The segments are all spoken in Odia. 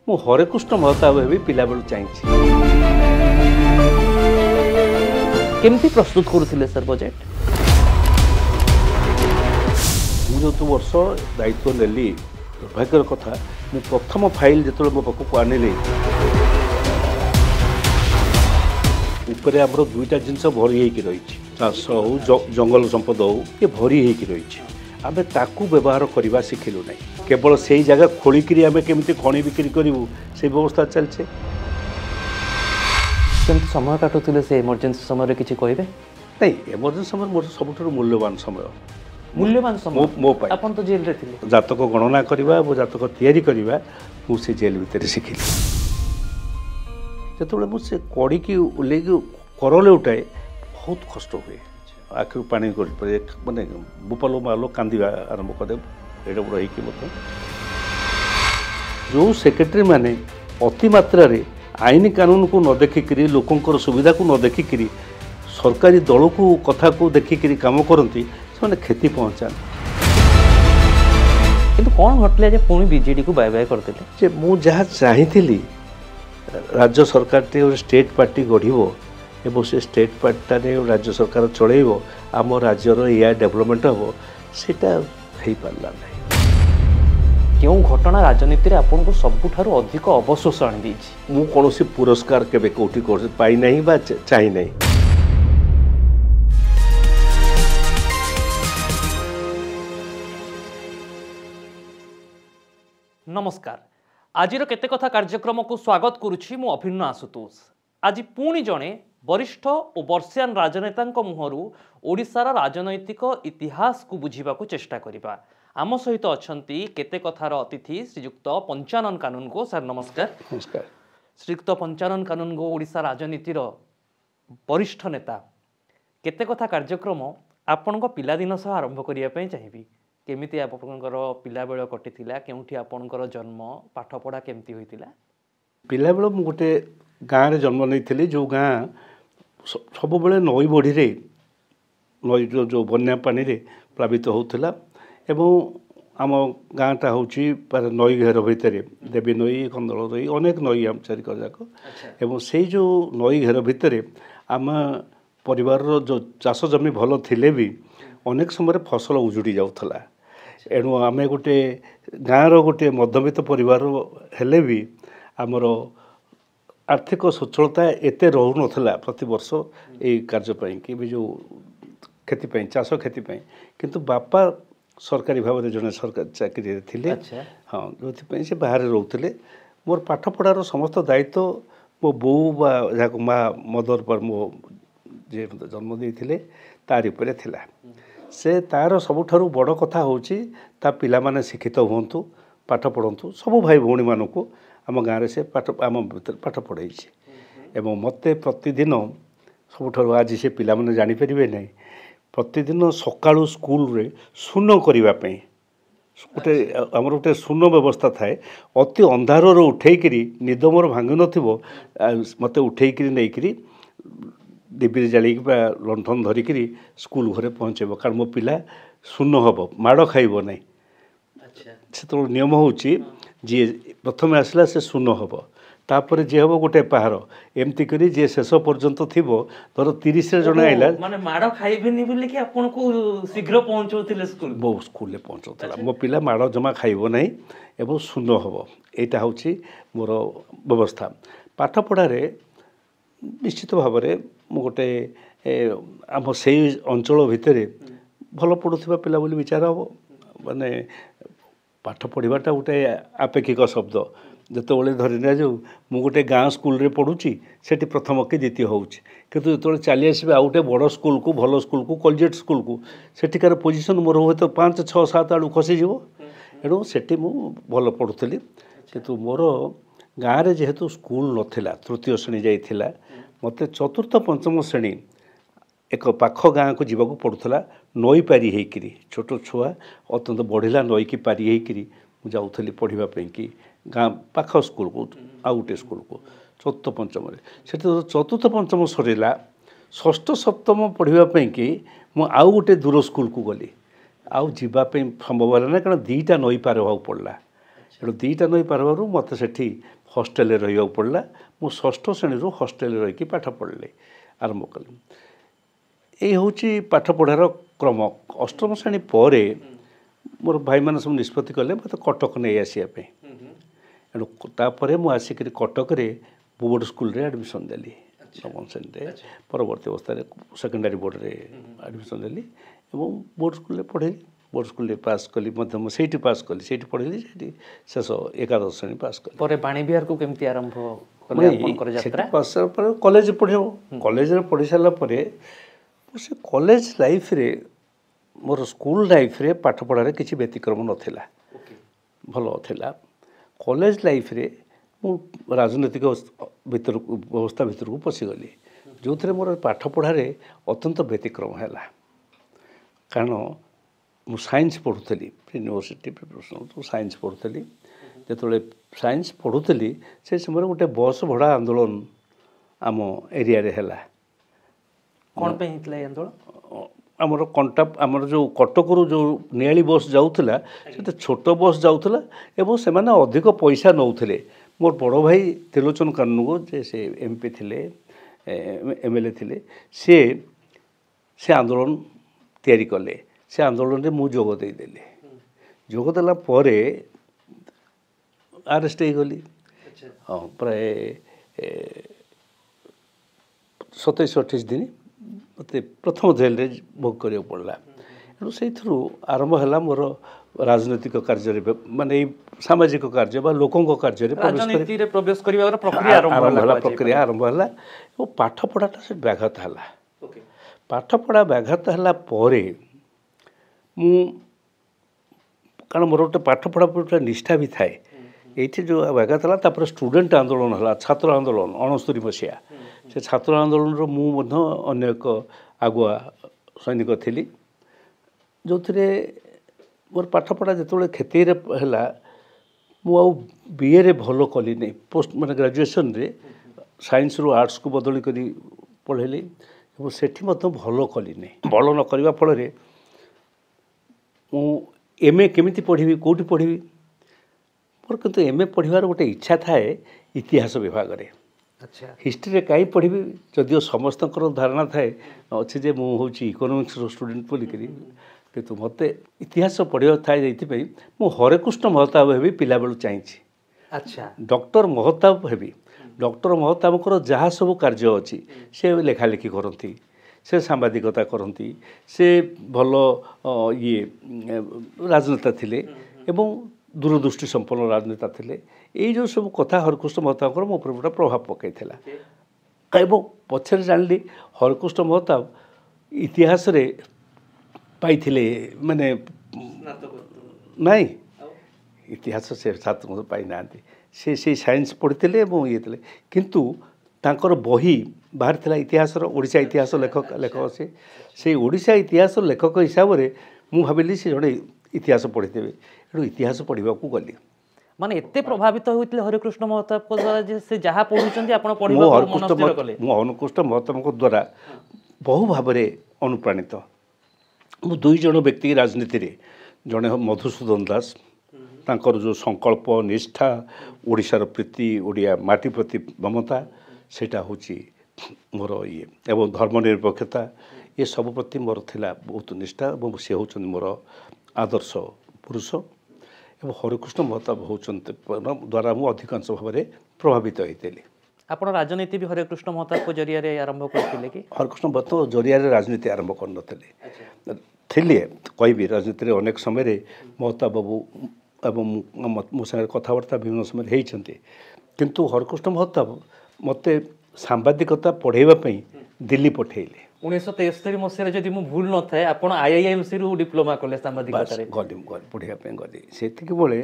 ମୁଁ ହରେକୃଷ୍ଣ ମହତାବ ହେବି ପିଲାବେଳୁ ଚାହିଁଛି। केमती प्रस्तुत करुथिले सर बजेट? ମୁଁ ଯେଉଁ ବର୍ଷ ଦାୟିତ୍ୱ ନେଲି ଦୁର୍ଭାଗ୍ୟର କଥା ମୁଁ ପ୍ରଥମ ଫାଇଲ ଯେତେବେଳେ ମୋ ପାଖକୁ ଆଣିଲି ଉପରେ ଆମର ଦୁଇଟା ଜିନିଷ ଭରି ହେଇକି ରହିଛି, ଚାଷ ହଉ ଜଙ୍ଗଲ ସମ୍ପଦ ହଉ ଏ ଭରି ହେଇକି ରହିଛି। ଆମେ ତାକୁ ବ୍ୟବହାର କରିବା ଶିଖିଲୁ ନାହିଁ, କେବଳ ସେଇ ଜାଗା ଖୋଳିକିରି ଆମେ କେମିତି ଖଣି ବିକ୍ରି କରିବୁ ସେଇ ବ୍ୟବସ୍ଥା ଚାଲିছে। କେମିତି ସମୟ କାଟୁଥିଲେ ସେ ଏମର୍ଜେନ୍ସି ସମୟରେ କିଛି କହିବେ? ନାଇଁ, ଏମର୍ଜେନ୍ସି ସମୟ ମୋର ସବୁଠାରୁ ମୂଲ୍ୟବାନ ସମୟ। मूल्यवान समय ମୋ ପାଇଁ ଆପଣ ତ ଜେଲ୍ ରେ ଥିଲେ। ଜାତକ ଗଣନା କରିବା ଓ ଜାତକ ତିଆରି କରିବା ମୁଁ ସେ ଜେଲ୍ ଭିତରେ ଶିଖିଲି। ଯେତେବେଳେ ମୁଁ ସେ କଡ଼ିକି ଓହ୍ଲେଇକି କରଲେ ଉଠାଏ ବହୁତ କଷ୍ଟ ହୁଏ, ଆଖିରୁ ପାଣି ଗଳି ମାନେ ବୋପାଲୋ ମାଲୋ କାନ୍ଦିବା ଆରମ୍ଭ କରେ ଏଡ଼େ ବଡ଼ ହେଇକି ମଧ୍ୟ। ଯେଉଁ ସେକ୍ରେଟାରୀ ମାନେ ଅତି ମାତ୍ରାରେ ଆଇନ କାନୁନକୁ ନ ଦେଖିକିରି ଲୋକଙ୍କର ସୁବିଧାକୁ ନ ଦେଖିକିରି ସରକାରୀ ଦଳକୁ କଥାକୁ ଦେଖିକିରି କାମ କରନ୍ତି ସେମାନେ କ୍ଷତି ପହଞ୍ଚାନ୍ତି। କିନ୍ତୁ କ'ଣ ଘଟିଲା ଯେ ପୁଣି ବିଜେଡିକୁ ବାଏ ବାଏ କରିଦେଲେ? ଯେ ମୁଁ ଯାହା ଚାହିଁଥିଲି ରାଜ୍ୟ ସରକାରଟି ଗୋଟେ ଷ୍ଟେଟ୍ ପାର୍ଟି ଗଢ଼ିବ ଏବଂ ସେ ଷ୍ଟେଟ୍ ପାର୍ଟିଟାରେ ରାଜ୍ୟ ସରକାର ଚଳେଇବ, ଆମ ରାଜ୍ୟର ଏଇଆ ଡେଭଲପମେଣ୍ଟ ହେବ, ସେଇଟା ହେଇପାରିଲା ନାହିଁ। କେଉଁ ଘଟଣା ରାଜନୀତିରେ ଆପଣଙ୍କୁ ସବୁଠାରୁ ଅଧିକ ଅବଶୋଷ ଆଣିଦେଇଛି? ମୁଁ କୌଣସି ପୁରସ୍କାର କେବେ କେଉଁଠି ପାଇନାହିଁ ବା ଚାହିଁନାହିଁ। नमस्कार, आज केते कथा कार्यक्रम को स्वागत करुछि मु अभिन्न आशुतोष। आज पुणी जड़े वरिष्ठ और वर्षियान राजनेता मुहरु ओडिशार राजनैतिक इतिहास को बुझीबा को चेष्टा करिबा। आम सहित अछंती केते कथार अतिथि श्रीयुक्त पंचानन कानून को। सर नमस्कार। नमस्कार। श्रीयुक्त पंचानन कानून को ओडिशा राजनीतिर वरिष्ठ नेता, केते कथा कार्यक्रम आपण पिलादिन सह आरंभ करिया पई चाहिबी। केमिति आपणकर पिला बेल कटिथिला, केउठी आपणकर जन्म, पाठपढ़ा केमती होइतिला? पिला बेल मु गोटे गाँव रे जन्म नहीं, जो गाँ सब बेले नई बढ़ी रे नई जो बन्या पानी रे प्लावित होउथिला एवं आम गाँटा हूँ नई घेर भितर देवी नई, कंदल नई, अनेक नई आम चारिक जाक एवं से जो नई घेर भितर आम परिवार जो चाष जमी भल थिले भी अनेक समय फसल उजुड़ी जाउथला। एणु आम गोटे गाँवर गोटे मध्यवित्त परिवार हेले भी आमर आर्थिक सचलता एते रहू नथिला प्रति वर्ष ए कार्य कि भी जो खेती पाई चाष खेती पाई, किंतु बापा सरकारी भाव में जड़े सरकारी चाकरी थे। हाँ, जो से बाहर रोते मोर पाठ पढ़ार समस्त दायित्व मो बो बा माँ मदर पर मो जे जन्म देते तारी उपरे थिला। से तार सबुठारु बड़ कथा होची ता पिला माने शिक्षित हुंतु, पाठ पढ़ंतु। सब भाई भौणी मानकु आम गाँव से पाठ आम भीतर पाठ पढ़ाई एवं मते प्रतिदिन सबुठारु आज से पिला माने जानि परिबे नै, प्रतिदिन सकाळु स्कूल रे शून्य करिवा पई गोटे आमर गोटे शून्य व्यवस्था थाए। अति अंधार उठेकरी निद मोर भांगी नथिबो मते उठेकरी नैकरी डिबिरी जाली लंठन धरिकी स्कूल घरे पहुँचेब, कारण मो पिला शून्य हम माड़ खाइब ना। से नियम हूँ जी प्रथम आसला से शून्य हम, तापर जी हम गोटे पहाड़ एमती करी जे शेष पर्यंत थीबो धर 30 जन आइला माने माड़ खाइबेनी बोली कि आपन को शीघ्र पहुंचौथिले स्कूल बो स्कूल ले पहुंचौथला। मो पिला माड़ जमा खाइब नाही एवं शून्य हम, एटा होची मोर व्यवस्था। पाठ पढ़ारे निश्चित भाव में मु गोटे आम से अंचल भितर भल पढ़ुवा पिला बोली विचार हम। माने पाठ पढ़ाटा गोटे आपेक्षिक शब्द जिते धरी नि जाऊ मु गोटे गाँ स्कूल रे पढ़ुची सेठी प्रथम कि द्वितीय होउची, किंतु जो चली आसबे आ गोटे बड़ स्कूल को भल स्कूल को कॉलेज स्कूल को सेठिकार पोजिशन मोर हे तो 5 6 7 आड़ू खसीज एणु सेठी मु भल पढ़ुली। किंतु मोर गाँव रे जेहेतु स्कूल नथिला, तृतीय श्रेणी जाइथिला, मते चतुर्थ पंचम श्रेणी एक पाख गाँ को जीवाक पड़ूला नई पारी होकरी छोट छुआ अत्यंत बढ़िला नई की पारी होकरी जाऊली पढ़ापी कि गाँ पाख स्कूल को आउ गोटे स्कूल को चतुर्थ पंचम से चतुर्थ पंचम सरला षष्ठ सप्तम पढ़ापी कि आउ गोटे दूर स्कूल को गली आउ जीवाई संभव है ना, कारण 2टा नई पार होगा पड़ा ଏଣୁ ଦୁଇଟା ନଈ ପାରବାରୁ ମୋତେ ସେଠି ହଷ୍ଟେଲରେ ରହିବାକୁ ପଡ଼ିଲା। ମୁଁ ଷଷ୍ଠ ଶ୍ରେଣୀରୁ ହଷ୍ଟେଲରେ ରହିକି ପାଠ ପଢ଼ିଲି ଆରମ୍ଭ କଲି। ଏଇ ହେଉଛି ପାଠ ପଢ଼ାର କ୍ରମ। ଅଷ୍ଟମ ଶ୍ରେଣୀ ପରେ ମୋର ଭାଇମାନେ ସବୁ ନିଷ୍ପତ୍ତି କଲେ ମୋତେ କଟକ ନେଇ ଆସିବା ପାଇଁ। ଏଣୁ ତାପରେ ମୁଁ ଆସିକରି କଟକରେ ବୋର୍ଡ଼ ସ୍କୁଲରେ ଆଡ଼ମିସନ୍ ଦେଲି ନବମ ଶ୍ରେଣୀରେ। ପରବର୍ତ୍ତୀ ଅବସ୍ଥାରେ ସେକେଣ୍ଡାରୀ ବୋର୍ଡ଼ରେ ଆଡ଼ମିସନ୍ ଦେଲି ଏବଂ ବୋର୍ଡ଼ ସ୍କୁଲରେ ପଢ଼େଇଲି। ବୋର୍ଡ଼ ସ୍କୁଲରେ ପାସ୍ କଲି ମଧ୍ୟ, ମୁଁ ସେଇଠି ପାସ୍ କଲି, ସେଇଠି ପଢ଼ିଲି, ସେଇଠି ଶେଷ ଏକାଦଶ ଶ୍ରେଣୀ ପାସ୍ କଲି। ପରେ ବାଣୀବିହାରକୁ କେମିତି ଆରମ୍ଭ କଲେ ଆପଣଙ୍କର ଯାତ୍ରା? ପାସ୍ ହେଲା ପରେ କଲେଜ ପଢ଼ିବ। କଲେଜରେ ପଢ଼ି ସାରିଲା ପରେ ସେ କଲେଜ ଲାଇଫ୍ରେ ମୋର ସ୍କୁଲ ଲାଇଫ୍ରେ ପାଠ ପଢ଼ାରେ କିଛି ବ୍ୟତିକ୍ରମ ନଥିଲା, ଭଲ ଥିଲା। କଲେଜ ଲାଇଫ୍ରେ ମୁଁ ରାଜନୈତିକ ଭିତରକୁ ବ୍ୟବସ୍ଥା ଭିତରକୁ ପଶିଗଲି, ଯେଉଁଥିରେ ମୋର ପାଠ ପଢ଼ାରେ ଅତ୍ୟନ୍ତ ବ୍ୟତିକ୍ରମ ହେଲା। କାରଣ ମୁଁ ସାଇନ୍ସ ପଢ଼ୁଥିଲି, ୟୁନିଭର୍ସିଟି ପ୍ରିପାରେସନ୍ ସାଇନ୍ସ ପଢ଼ୁଥିଲି। ଯେତେବେଳେ ସାଇନ୍ସ ପଢ଼ୁଥିଲି ସେ ସମୟରେ ଗୋଟେ ବସ୍ ଭଡ଼ା ଆନ୍ଦୋଳନ ଆମ ଏରିଆରେ ହେଲା। କ'ଣ ପାଇଁ ହେଇଥିଲା ଏ ଆନ୍ଦୋଳନ? ଆମର ଯେଉଁ କଟକରୁ ଯେଉଁ ନିଆଳି ବସ୍ ଯାଉଥିଲା ସେତେ ଛୋଟ ବସ୍ ଯାଉଥିଲା ଏବଂ ସେମାନେ ଅଧିକ ପଇସା ନେଉଥିଲେ। ମୋର ବଡ଼ ଭାଇ ତ୍ରିଲୋଚନ କାନୁନଗୋ ଯେ ସେ MP ଥିଲେ, MLA ଥିଲେ, ସେ ଆନ୍ଦୋଳନ ତିଆରି କଲେ। ସେ ଆନ୍ଦୋଳନରେ ମୁଁ ଯୋଗ ଦେଇଦେଲି। ଯୋଗ ଦେଲା ପରେ ଆରେଷ୍ଟ ହେଇଗଲି। ହଁ, ପ୍ରାୟ 27-28 ଦିନ ମୋତେ ପ୍ରଥମ ଜେଲରେ ଭୋଗ କରିବାକୁ ପଡ଼ିଲା। ତେଣୁ ସେଇଥିରୁ ଆରମ୍ଭ ହେଲା ମୋର ରାଜନୈତିକ କାର୍ଯ୍ୟରେ, ମାନେ ଏଇ ସାମାଜିକ କାର୍ଯ୍ୟ ବା ଲୋକଙ୍କ କାର୍ଯ୍ୟରେ ପ୍ରବେଶ କରିବାର ପ୍ରକ୍ରିୟା ଆରମ୍ଭ ହେଲା ଏବଂ ପାଠପଢ଼ାଟା ସେ ବ୍ୟାଘାତ ହେଲା। ପାଠପଢ଼ା ବ୍ୟାଘାତ ହେଲା ପରେ ମୁଁ, କାରଣ ମୋର ଗୋଟେ ପାଠପଢ଼ା ପ୍ରତି ନିଷ୍ଠା ବି ଥାଏ, ଏଇଠି ଯେଉଁ ବ୍ୟାଘାତ ହେଲା। ତାପରେ ଷ୍ଟୁଡେଣ୍ଟ ଆନ୍ଦୋଳନ ହେଲା, ଛାତ୍ର ଆନ୍ଦୋଳନ 69 ମସିହା। ସେ ଛାତ୍ର ଆନ୍ଦୋଳନର ମୁଁ ମଧ୍ୟ ଅନ୍ୟ ଏକ ଆଗୁଆ ସୈନିକ ଥିଲି, ଯେଉଁଥିରେ ମୋର ପାଠପଢ଼ା ଯେତେବେଳେ କ୍ଷତିରେ ହେଲା ମୁଁ ଆଉ BAରେ ଭଲ କଲିନି। ମାନେ ଗ୍ରାଜୁଏସନରେ ସାଇନ୍ସରୁ ଆର୍ଟ୍ସକୁ ବଦଳି କରି ପଢ଼େଇଲି ଏବଂ ସେଠି ମଧ୍ୟ ଭଲ କଲିନି। ଭଲ ନ କରିବା ଫଳରେ ମୁଁ MA କେମିତି ପଢ଼ିବି, କେଉଁଠି ପଢ଼ିବି? ମୋର କିନ୍ତୁ MA ପଢ଼ିବାର ଗୋଟେ ଇଚ୍ଛା ଥାଏ ଇତିହାସ ବିଭାଗରେ। ହିଷ୍ଟ୍ରିରେ କାହିଁ ପଢ଼ିବି? ଯଦିଓ ସମସ୍ତଙ୍କର ଧାରଣା ଥାଏ ଅଛି ଯେ ମୁଁ ହେଉଛି ଇକୋନୋମିକ୍ସର ଷ୍ଟୁଡେଣ୍ଟ ବୋଲିକରି, କିନ୍ତୁ ମୋତେ ଇତିହାସ ପଢ଼ିବାକୁ ଥାଏ। ଏଇଥିପାଇଁ ମୁଁ ହରେକୃଷ୍ଣ ମହତାବ ହେବି ପିଲାବେଳୁ ଚାହିଁଛି। ଡକ୍ଟର ମହତାବ ହେବି। ଡକ୍ଟର ମହତାବଙ୍କର ଯାହା ସବୁ କାର୍ଯ୍ୟ ଅଛି, ସେ ଲେଖାଲେଖି କରନ୍ତି, ସେ ସାମ୍ବାଦିକତା କରନ୍ତି, ସେ ଭଲ ରାଜନେତା ଥିଲେ ଏବଂ ଦୂରଦୃଷ୍ଟି ସମ୍ପନ୍ନ ରାଜନେତା ଥିଲେ। ଏଇ ଯେଉଁ ସବୁ କଥା ହରେକୃଷ୍ଣ ମହତାବଙ୍କର ମୋ ଉପରେ ଗୋଟେ ପ୍ରଭାବ ପକାଇଥିଲା। ଏବଂ ପଛରେ ଜାଣିଲି ହରେକୃଷ୍ଣ ମହତାବ ଇତିହାସରେ ପାଇଥିଲେ, ମାନେ ନାଇଁ, ଇତିହାସ ସେ ଛାତ୍ର ପାଇନାହାନ୍ତି। ସେ ସେଇ ସାଇନ୍ସ ପଢ଼ିଥିଲେ ଏବଂ ଇଏ ଥିଲେ, କିନ୍ତୁ ତାଙ୍କର ବହି ବାହାରିଥିଲା ଇତିହାସର, ଓଡ଼ିଶା ଇତିହାସ ଲେଖକ ସେ। ସେଇ ଓଡ଼ିଶା ଇତିହାସ ଲେଖକ ହିସାବରେ ମୁଁ ଭାବିଲି ସେ ଜଣେ ଇତିହାସ ପଢ଼ିଥିବେ। ତେଣୁ ଇତିହାସ ପଢ଼ିବାକୁ ଗଲି। ମାନେ ଏତେ ପ୍ରଭାବିତ ହୋଇଥିଲେ ହରେକୃଷ୍ଣ ମହତାବଙ୍କ ଦ୍ୱାରା ଯେ ସେ ଯାହା ପଢ଼ୁଛନ୍ତି ଆପଣ ପଢ଼ିବାକୁ ମନସ୍ଥିର କଲେ? ମୁଁ ହରେକୃଷ୍ଣ ମହତାବଙ୍କ ଦ୍ୱାରା ବହୁ ଭାବରେ ଅନୁପ୍ରାଣିତ। ମୁଁ ଦୁଇ ଜଣ ବ୍ୟକ୍ତି ରାଜନୀତିରେ, ଜଣେ ମଧୁସୂଦନ ଦାସ, ତାଙ୍କର ଯେଉଁ ସଂକଳ୍ପ, ନିଷ୍ଠା, ଓଡ଼ିଶାର ପ୍ରୀତି, ଓଡ଼ିଆ ମାଟି ପ୍ରତି ମମତା, ସେଇଟା ହେଉଛି ମୋର ଇଏ, ଏବଂ ଧର୍ମନିରପେକ୍ଷତା, ଏସବୁ ପ୍ରତି ମୋର ଥିଲା ବହୁତ ନିଷ୍ଠା ଏବଂ ସେ ହେଉଛନ୍ତି ମୋର ଆଦର୍ଶ ପୁରୁଷ। ଏବଂ ହରେକୃଷ୍ଣ ମହତାବ ହେଉଛନ୍ତି ଦ୍ୱାରା ମୁଁ ଅଧିକାଂଶ ଭାବରେ ପ୍ରଭାବିତ ହୋଇଥିଲି। ଆପଣ ରାଜନୀତି ବି ହରେକୃଷ୍ଣ ମହତାବଙ୍କ ଜରିଆରେ ଆରମ୍ଭ କରିଥିଲେ କି? ହରେକୃଷ୍ଣ ମହତାବ ଜରିଆରେ ରାଜନୀତି ଆରମ୍ଭ କରିନଥିଲି, ଥିଲେ କହିବି। ରାଜନୀତିରେ ଅନେକ ସମୟରେ ମହତାବ ବାବୁ ଏବଂ ମୋ ସାଙ୍ଗରେ କଥାବାର୍ତ୍ତା ବିଭିନ୍ନ ସମୟରେ ହେଇଛନ୍ତି, କିନ୍ତୁ ହରେକୃଷ୍ଣ ମହତାବ ମୋତେ ସାମ୍ବାଦିକତା ପଢ଼ାଇବା ପାଇଁ ଦିଲ୍ଲୀ ପଠାଇଲେ। 1973 ମସିହାରେ ଯଦି ମୁଁ ଭୁଲ ନଥାଏ ଆପଣ IIMCରୁ ଡିପ୍ଲୋମା କଲେ ସାମ୍ବାଦିକତାରେ? ଗଲି ପଢ଼ିବା ପାଇଁ ଗଲି। ସେତିକିବେଳେ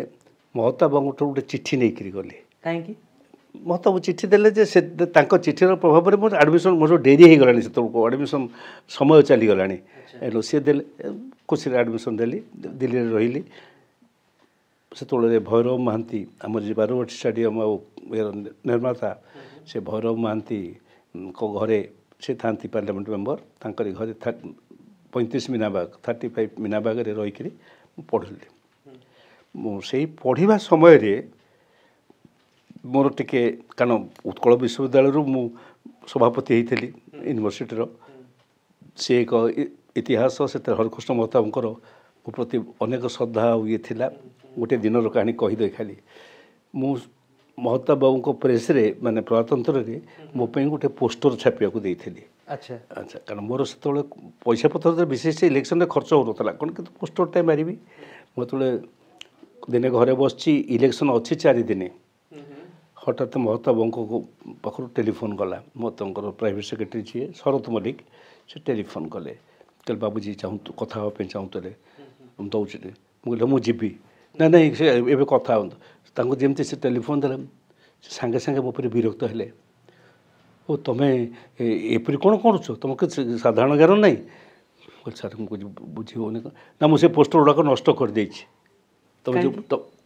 ମହତାବଙ୍କଠୁ ଗୋଟେ ଚିଠି ନେଇକରି ଗଲି। କାହିଁକି? ମହତାବ ଚିଠି ଦେଲେ ଯେ ସେ ତାଙ୍କ ଚିଠିର ପ୍ରଭାବରେ ମୋର ଆଡ଼ମିସନ୍, ମୋର ଡେରି ହେଇଗଲାଣି, ସେତେବେଳକୁ ଆଡ଼ମିସନ୍ ସମୟ ଚାଲିଗଲାଣି। ଏଣୁ ସିଏ ଦେଲେ, ଖୁସିରେ ଆଡ଼ମିସନ୍ ଦେଲି, ଦିଲ୍ଲୀରେ ରହିଲି। ସେତେବେଳେ ଭୈରବ ମହାନ୍ତି, ଆମର ଯେ ବାରବାଟୀ ଷ୍ଟାଡ଼ିୟମ୍ ଆଉ ନିର୍ମାତା, ସେ ଭୈରବ ମହାନ୍ତିଙ୍କ ଘରେ ସେ ଥାନ୍ତି ପାର୍ଲାମେଣ୍ଟ ମେମ୍ବର, ତାଙ୍କରି ଘରେ 35 ମିନାବାଗ 35 ମିନାବାଗରେ ରହିକରି ମୁଁ ପଢ଼ିଲି। ସେଇ ପଢ଼ିବା ସମୟରେ ମୋର ଟିକେ କାରଣ ଉତ୍କଳ ବିଶ୍ୱବିଦ୍ୟାଳୟରୁ ମୁଁ ସଭାପତି ହେଇଥିଲି ୟୁନିଭର୍ସିଟିର। ସେ ଏକ ଇତିହାସ ସେଥିରେ ହରେକୃଷ୍ଣ ମହତାବଙ୍କର ମୋ ପ୍ରତି ଅନେକ ଶ୍ରଦ୍ଧା ଆଉ ଇଏ ଥିଲା। ଗୋଟିଏ ଦିନର କାହାଣୀ କହିଦେଇ ଖାଲି ମୁଁ ମହତାବ ବାବୁଙ୍କ ପ୍ରେସ୍ରେ ମାନେ ପ୍ରଜାତନ୍ତ୍ରରେ ମୋ ପାଇଁ ଗୋଟେ ପୋଷ୍ଟର ଛାପିବାକୁ ଦେଇଥିଲି। ଆଚ୍ଛା ଆଚ୍ଛା କାରଣ ମୋର ସେତେବେଳେ ପଇସା ପତ୍ର ବିଶେଷ ଇଲେକ୍ସନରେ ଖର୍ଚ୍ଚ ହେଉନଥିଲା କ'ଣ, କିନ୍ତୁ ପୋଷ୍ଟରଟା ମାରିବି। ମୁଁ ଯେତେବେଳେ ଦିନେ ଘରେ ବସିଛି, ଇଲେକ୍ସନ୍ ଅଛି 4 ଦିନ, ହଠାତ୍ ମହତାବ ବାବୁଙ୍କ ପାଖରୁ ଟେଲିଫୋନ୍ ଗଲା। ମହତାବଙ୍କର ପ୍ରାଇଭେଟ୍ ସେକ୍ରେଟାରୀ ଯିଏ ଶରତ ମଲ୍ଲିକ, ସେ ଟେଲିଫୋନ୍ କଲେ, କହିଲେ ବାବୁଜୀ କଥା ହେବା ପାଇଁ ଚାହୁଁଥିଲେ, ମୁଁ ଦେଉଛି। ମୁଁ କହିଲି ମୁଁ ଯିବି। ନାଇଁ ସେ ଏବେ କଥା ହୁଅନ୍ତୁ। ତାଙ୍କୁ ଯେମିତି ସେ ଟେଲିଫୋନ୍ ଦେଲେ, ସେ ସାଙ୍ଗେ ସାଙ୍ଗେ ମୋ ଉପରେ ବିରକ୍ତ ହେଲେ। ଓ ତମେ ଏପରି କ'ଣ କରୁଛ, ତୁମ କିଛି ସାଧାରଣ ଜ୍ଞାନ ନାହିଁ? କହିଲି ସାର୍ ମୁଁ ବୁଝି ହେଉନି। ନା ମୁଁ ସେ ପୋଷ୍ଟର ଗୁଡ଼ାକ ନଷ୍ଟ କରିଦେଇଛି। ତୁମେ ଯେଉଁ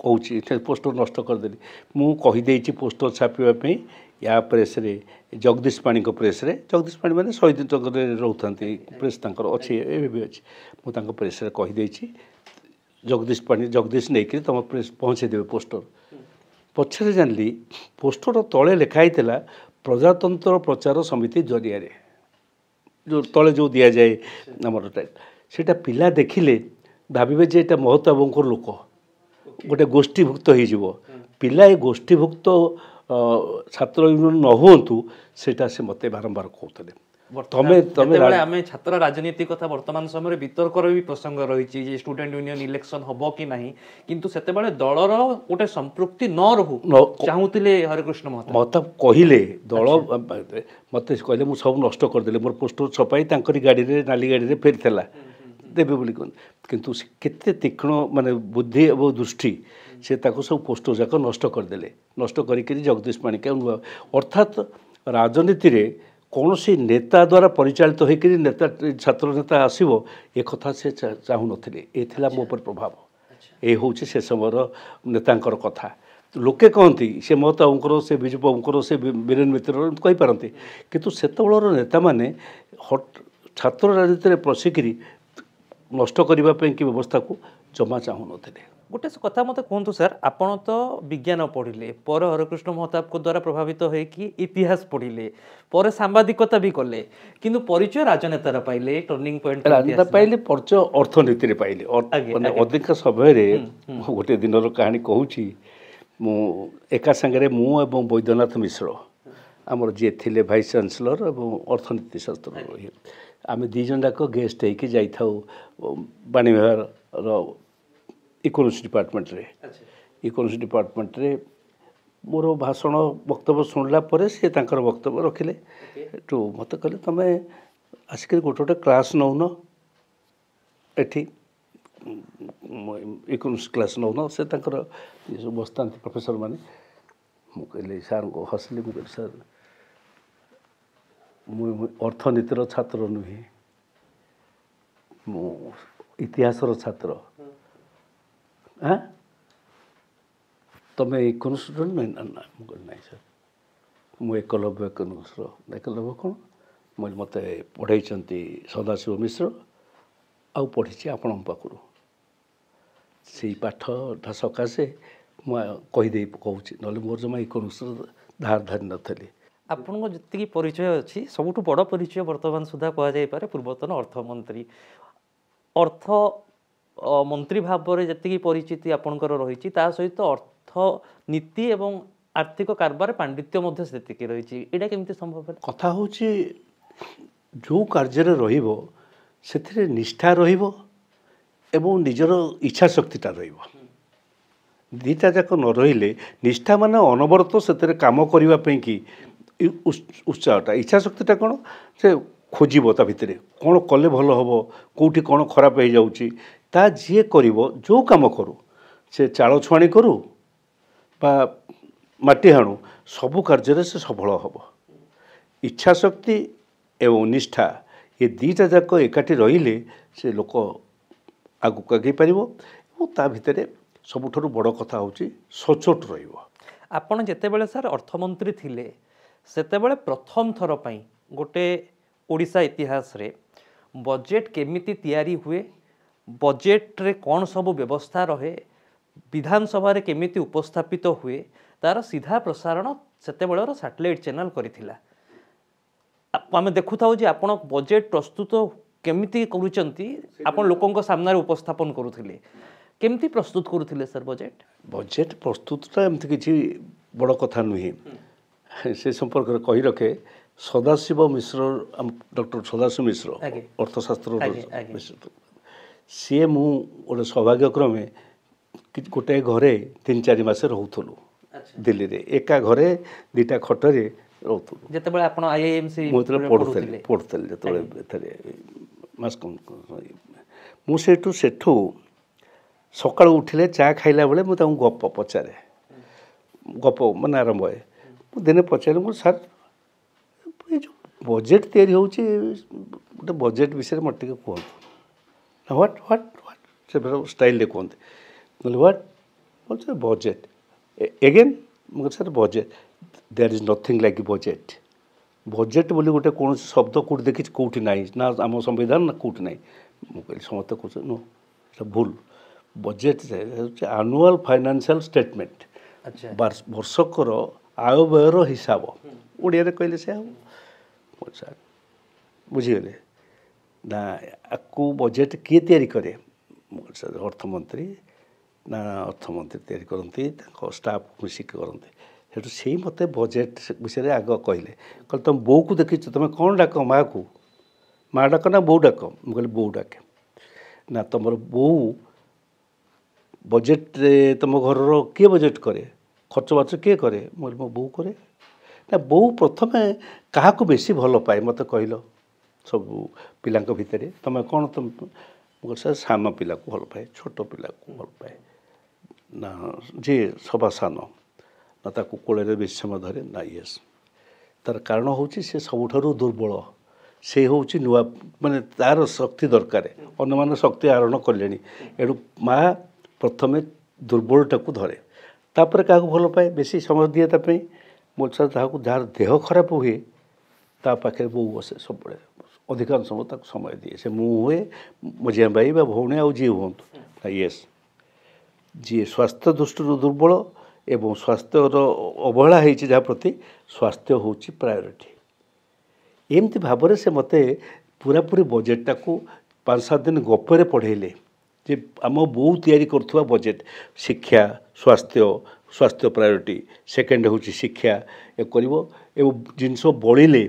କହୁଛି ସେ ପୋଷ୍ଟର ନଷ୍ଟ କରିଦେଲି। ମୁଁ କହିଦେଇଛି ପୋଷ୍ଟର ଛାପିବା ପାଇଁ ୟା ପ୍ରେସ୍ରେ, ଜଗଦୀଶ ପାଣିଙ୍କ ପ୍ରେସ୍ରେ। ଜଗଦୀଶ ପାଣି ମାନେ ଶହୀଦ ଚକରେ ରହୁଥାନ୍ତି, ପ୍ରେସ୍ ତାଙ୍କର ଅଛି, ଏବେ ବି ଅଛି। ମୁଁ ତାଙ୍କ ପ୍ରେସ୍ରେ କହିଦେଇଛି, ଜଗଦୀଶ ନେଇକରି ତୁମ ପ୍ରେସ୍ ପହଞ୍ଚାଇ ଦେବେ ପୋଷ୍ଟର। ପଛରେ ଜାଣିଲି ପୋଷ୍ଟର ତଳେ ଲେଖା ହେଇଥିଲା ପ୍ରଜାତନ୍ତ୍ର ପ୍ରଚାର ସମିତି ଜରିଆରେ, ଯେଉଁ ତଳେ ଯେଉଁ ଦିଆଯାଏ ଆମର ସେଇଟା ପିଲା ଦେଖିଲେ ଭାବିବେ ଯେ ଏଇଟା ମହତାବଙ୍କର ଲୋକ, ଗୋଟେ ଗୋଷ୍ଠୀଭୁକ୍ତ ହେଇଯିବ। ପିଲା ଏ ଗୋଷ୍ଠୀଭୁକ୍ତ ଛାତ୍ର ୟୁନିୟନ ନ ହୁଅନ୍ତୁ, ସେଇଟା ସେ ମୋତେ ବାରମ୍ବାର କହୁଥିଲେ। ଯେତେବେଳେ ଆମେ ଛାତ୍ର ରାଜନୀତି କଥା ବର୍ତ୍ତମାନ ସମୟରେ ବିତର୍କର ବି ପ୍ରସଙ୍ଗ ରହିଛି ଯେ ଷ୍ଟୁଡେଣ୍ଟ ୟୁନିୟନ ଇଲେକ୍ସନ ହବ କି ନାହିଁ, କିନ୍ତୁ ସେତେବେଳେ ଦଳର ଗୋଟେ ସମ୍ପୃକ୍ତି ନ ରହୁ ଚାହୁଁଥିଲେ ହରେକୃଷ୍ଣ ମହତାବ କହିଲେ। ଦଳ ମୋତେ କହିଲେ ମୁଁ ସବୁ ନଷ୍ଟ କରିଦେଲି, ମୋର ପୋଷ୍ଟର ଛପାଇ ତାଙ୍କରି ଗାଡ଼ିରେ, ନାଲି ଗାଡ଼ିରେ ଫେରିଥିଲା ଦେବେ ବୋଲି କୁହନ୍ତି। କିନ୍ତୁ ସେ କେତେ ତୀକ୍ଷ୍ଣ ମାନେ ବୁଦ୍ଧି ଏବଂ ଦୃଷ୍ଟି, ସେ ତାକୁ ସବୁ ପୋଷ୍ଟର ଯାକ ନଷ୍ଟ କରିଦେଲେ। ନଷ୍ଟ କରିକିରି ଜଗଦୀଶ ପାଣିକି ଅର୍ଥାତ୍ ରାଜନୀତିରେ କୌଣସି ନେତା ଦ୍ୱାରା ପରିଚାଳିତ ହୋଇକରି ଛାତ୍ର ନେତା ଆସିବ, ଏ କଥା ସେ ଚାହୁଁନଥିଲେ। ଏ ଥିଲା ମୋ ଉପରେ ପ୍ରଭାବ। ଏ ହେଉଛି ସେ ସମୟର ନେତାଙ୍କର କଥା। ଲୋକେ କହନ୍ତି ସେ ମହତାବଙ୍କର, ସେ ବିଜୁ ବାବୁଙ୍କର, ସେ ବୀରେନ ମିତ୍ରର କହିପାରନ୍ତି, କିନ୍ତୁ ସେତେବେଳର ନେତାମାନେ ଛାତ୍ର ରାଜନୀତିରେ ପଶିକିରି ନଷ୍ଟ କରିବା ପାଇଁ କି ବ୍ୟବସ୍ଥାକୁ ଜମା ଚାହୁଁନଥିଲେ। ଗୋଟେ କଥା ମୋତେ କୁହନ୍ତୁ ସାର୍, ଆପଣ ତ ବିଜ୍ଞାନ ପଢ଼ିଲେ, ପରେ ହରେକୃଷ୍ଣ ମହତାବଙ୍କ ଦ୍ୱାରା ପ୍ରଭାବିତ ହୋଇକି ଇତିହାସ ପଢ଼ିଲେ, ପରେ ସାମ୍ବାଦିକତା ବି କଲେ, କିନ୍ତୁ ପରିଚୟ ରାଜନେତାର ପାଇଲେ, ଟର୍ଣ୍ଣିଂ ପଏଣ୍ଟ ରାଜନେତା ପାଇଲେ, ପରିଚୟ ଅର୍ଥନୀତିରେ ପାଇଲେ। ମାନେ ଅଧିକ ସମୟରେ ମୁଁ ଗୋଟିଏ ଦିନର କାହାଣୀ କହୁଛି। ମୁଁ ଏକା ସାଙ୍ଗରେ ମୁଁ ଏବଂ ବୈଦ୍ୟନାଥ ମିଶ୍ର, ଆମର ଯିଏ ଥିଲେ ଭାଇସ୍ ଚାନ୍ସେଲର ଏବଂ ଅର୍ଥନୀତି ଶାସ୍ତ୍ର, ଆମେ ଦୁଇ ଜଣ ଯାକ ଗେଷ୍ଟ ହେଇକି ଯାଇଥାଉ ବାଣୀବିହାରର ଇକୋନୋମିକ୍ସ ଡିପାର୍ଟମେଣ୍ଟରେ। ଇକୋନୋମିକ୍ସ ଡିପାର୍ଟମେଣ୍ଟରେ ମୋର ଭାଷଣ ବକ୍ତବ୍ୟ ଶୁଣିଲା ପରେ ସେ ତାଙ୍କର ବକ୍ତବ୍ୟ ରଖିଲେ। ଏଠୁ ମୋତେ କହିଲେ ତୁମେ ଆସିକରି ଗୋଟେ କ୍ଲାସ୍ ନେଉନ, ଏଠି ଇକୋନୋମିକ୍ସ କ୍ଲାସ୍ ନେଉନ। ସେ ତାଙ୍କର ସବୁ ବସିଥାନ୍ତି ପ୍ରଫେସର ମାନେ। ମୁଁ କହିଲି ସାର୍ଙ୍କୁ ହସିଲି। ମୁଁ କହିଲି ସାର୍ ମୁଁ ଅର୍ଥନୀତିର ଛାତ୍ର ନୁହେଁ, ମୁଁ ଇତିହାସର ଛାତ୍ର। ତୁମେ ଇକୋନୋମିକ୍ସ ଷ୍ଟୁଡେଣ୍ଟ? ନାହିଁ ନା। ମୁଁ କହିଲି ନାହିଁ ସାର୍, ମୁଁ ଏକଲବ୍ୟ ଇକୋନୋମିକ୍ସର। ଏକଲବ୍ୟ କ'ଣ? ମୋତେ ପଢ଼େଇଛନ୍ତି ସଦାଶିବ ମିଶ୍ର, ଆଉ ପଢ଼ିଛି ଆପଣଙ୍କ ପାଖରୁ। ସେଇ ପାଠଟା ସକାଶେ ମୁଁ କହୁଛି, ନହେଲେ ମୋର ଜମା ଇକୋନୋମିକ୍ସର ଧାର ଧାରି ନଥିଲି। ଆପଣଙ୍କ ଯେତିକି ପରିଚୟ ଅଛି, ସବୁଠୁ ବଡ଼ ପରିଚୟ ବର୍ତ୍ତମାନ ସୁଦ୍ଧା କୁହାଯାଇପାରେ ପୂର୍ବତନ ଅର୍ଥମନ୍ତ୍ରୀ। ଅର୍ଥମନ୍ତ୍ରୀ ଭାବରେ ଯେତିକି ପରିଚିତି ଆପଣଙ୍କର ରହିଛି, ତା ସହିତ ଅର୍ଥନୀତି ଏବଂ ଆର୍ଥିକ କାରବାର ପାଣ୍ଡିତ୍ୟ ମଧ୍ୟ ସେତିକି ରହିଛି। ଏଇଟା କେମିତି ସମ୍ଭବ? କଥା ହେଉଛି ଯେଉଁ କାର୍ଯ୍ୟରେ ରହିବ ସେଥିରେ ନିଷ୍ଠା ରହିବ ଏବଂ ନିଜର ଇଚ୍ଛା ଶକ୍ତିଟା ରହିବ। ଦୁଇଟା ଯାକ ନ ରହିଲେ, ନିଷ୍ଠା ମାନେ ଅନବରତ ସେଥିରେ କାମ କରିବା ପାଇଁ କି ଉତ୍ସାହଟା, ଇଚ୍ଛା ଶକ୍ତିଟା କ'ଣ ସେ ଖୋଜିବ ତା ଭିତରେ କ'ଣ କଲେ ଭଲ ହେବ, କେଉଁଠି କ'ଣ ଖରାପ ହେଇଯାଉଛି। ତା ଯିଏ କରିବ, ଯେଉଁ କାମ କରୁ, ସେ ଚାଳ ଛୁଆଣି କରୁ ବା ମାଟି ହାଣୁ, ସବୁ କାର୍ଯ୍ୟରେ ସେ ସଫଳ ହେବ। ଇଚ୍ଛା ଶକ୍ତି ଏବଂ ନିଷ୍ଠା, ଏ ଦୁଇଟା ଯାକ ଏକାଠି ରହିଲେ ସେ ଲୋକ ଆଗକୁ ଆଗେଇ ପାରିବ। ଏବଂ ତା ଭିତରେ ସବୁଠାରୁ ବଡ଼ କଥା ହେଉଛି ସଚ୍ଚୋଟ ରହିବ। ଆପଣ ଯେତେବେଳେ ସାର୍ ଅର୍ଥମନ୍ତ୍ରୀ ଥିଲେ, ସେତେବେଳେ ପ୍ରଥମ ଥର ପାଇଁ ଗୋଟେ ଓଡ଼ିଶା ଇତିହାସରେ ବଜେଟ୍ କେମିତି ତିଆରି ହୁଏ, ବଜେଟ୍ରେ କ'ଣ ସବୁ ବ୍ୟବସ୍ଥା ରହେ, विधानसभा केमिति उपस्थापित हुए तार सीधा प्रसारण सेतेबेलर सैटेलाइट चैनल करिथिला। आम देखु था जे आपण बजेट प्रस्तुत केमिति करूचंती आपण लोकंक सामने उपस्थापन करूथिले केमिति प्रस्तुत करूथिले सर बजेट बजेट प्रस्तुतटा एमती किसी बड़ कथा नुहे से संपर्क में कही रखे सदाशिव मिश्र डॉक्टर सदाशिव मिश्र अर्थशास्त्र मिश्र सी मु गोटे सौभाग्यक्रमे गोटे घरे 3-4 मास रोलु दिल्ली रे एका घरे 2टा खटरे रोलु जेतेबेले आपण आईआईएमसी पढ़ुतली जो मास मुझे सेठू सकाल उठिले चा खाइला बेले मुझे गप पचारे गप मन आरंभ है दिने पचारे मुझे सर ये जो बजेट तैयारी होची गोटे बजेट विषय मत टे कहतु व्हाट व्हाट व्हाट से स्टाइल कहते बोले व्हाट बोलते बजेट एगेन मुझे sir budget there is nothing like budget budget बोली गोटे कौन शब्द कौट देखी कौटी ना ना आम संविधान ना कौटी ना मुझे समस्त कह नो भूल बजेट एनुअल फाइनेंशियल स्टेटमेंट वर्षकर आय व्ययर हिसाब ओडिया कहले से सर बुझीगले ना आपको बजेट किए तैयारी करे अर्थमंत्री ना अर्थमंत्री तैयारी करती स्टाफ मिसिक करते सेठू से मत बजेट विषय आग कहले तुम बो को देखी तुम कौन डाक माँ डाक ना बो डाक मुझे बो डाके ना तुम बो बजेट तुम घर किए बजेट करे खर्च बार्च किए करे मुझे मो बो करे ना बो प्रथम क्या बेसी भल पाए मत कहल सब पिला भितर तुम कौन तुम सर सान पिला को भल पाए छोट पिला को भल पाए ना जी सभा सान ना ताकू कोड़े बेसी समय धरे ना येस तार कारण हूँ से सबुठारु दुर्बल से हूँ नुआ माने तार शक्ति दरकार अन्य मान शक्ति आहरण कले एणु माँ प्रथमे दुर्बलटा को धरे तापर क्या भल पाए बेसी समय दिए तापाई मोल सर जार देह खराब हुए ता पाखे बो बसे सब अधिकांश समय ताक समय दिए से मु हुए मझिया भाई बा भौणी आउ जी हूँ येस जी स्वास्थ्य दृष्टि दुर्बल एवं स्वास्थ्यर अवहेला होती जहाँ प्रति स्वास्थ्य हूँ प्रायोरिटी एमती भाव से मत पूरापूरी बजेटा को 5-7 दिन गपरे पढ़ेले जे आम बो तैयारी करुवा बजेट शिक्षा स्वास्थ्य स्वास्थ्य प्रायोरिटी सेकेंड हूँ शिक्षा ए जिनस बढ़िले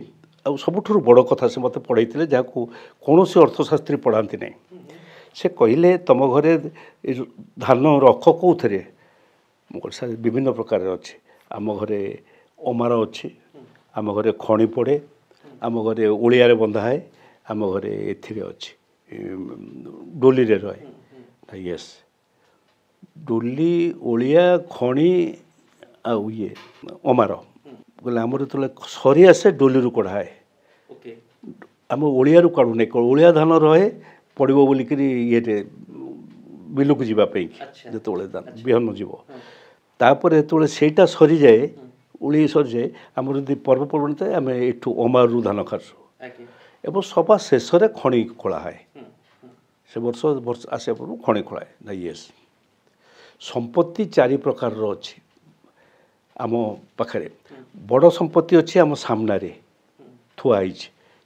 आ सबुठ बड़ कथा से मत पढ़े जहाँ कौन अर्थशास्त्री पढ़ाती ना से कहले तुम घरे धान रख कौन सर विभिन्न प्रकार अच्छे आम घरे अमार अच्छे आम घरे खणी पड़े आम घरे ओलिया बंधा है आम घरे एथि अच्छे डोली रे रहे यस डोली ओलिया खणी आउ ये अमार बोले आमर जो सरी आसे डोली रू कढ़ाए आम ओलिया काढ़ुना ओलिया धान रहे पड़ो बोलिक ये बिलू को जावाई जो बिहन जीव तापर जो सेटा सरी जाए उड़ी सरी जाए आम जब पर्वपर्वाणी थाए आम एठू अमार धान खासु एवं सभा शेष खणी खोला है से वर्ष आसा पूर्व खणी खोलाए ना येस संपत्ति 4 प्रकार अच्छी आम पाखे बड़ संपत्ति अच्छी आम सामने थुआई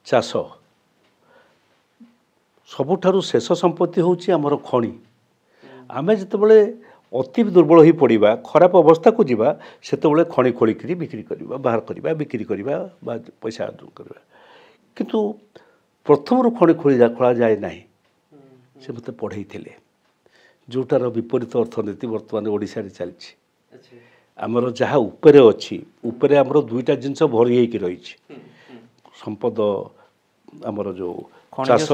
चाष सबुठारु शेष संपत्ति हूँ आमर खणी आम जितेबाला अति दुर्बल हो पड़ा खराब अवस्था को जीवा से खणी खोलिक बिक्री करवा बाहर करवा बिक्री करवा पैसा अर्जन करवा किंतु प्रथम खणी खोला जाए ना से मत पढ़े जोटार विपरीत अर्थनीति बर्तमान ओडिशा रे चलछि आमर जहाँ उपरे अच्छी उपरे आमर 2टा जिनस भरी होकर रही संपद आमर जो चाष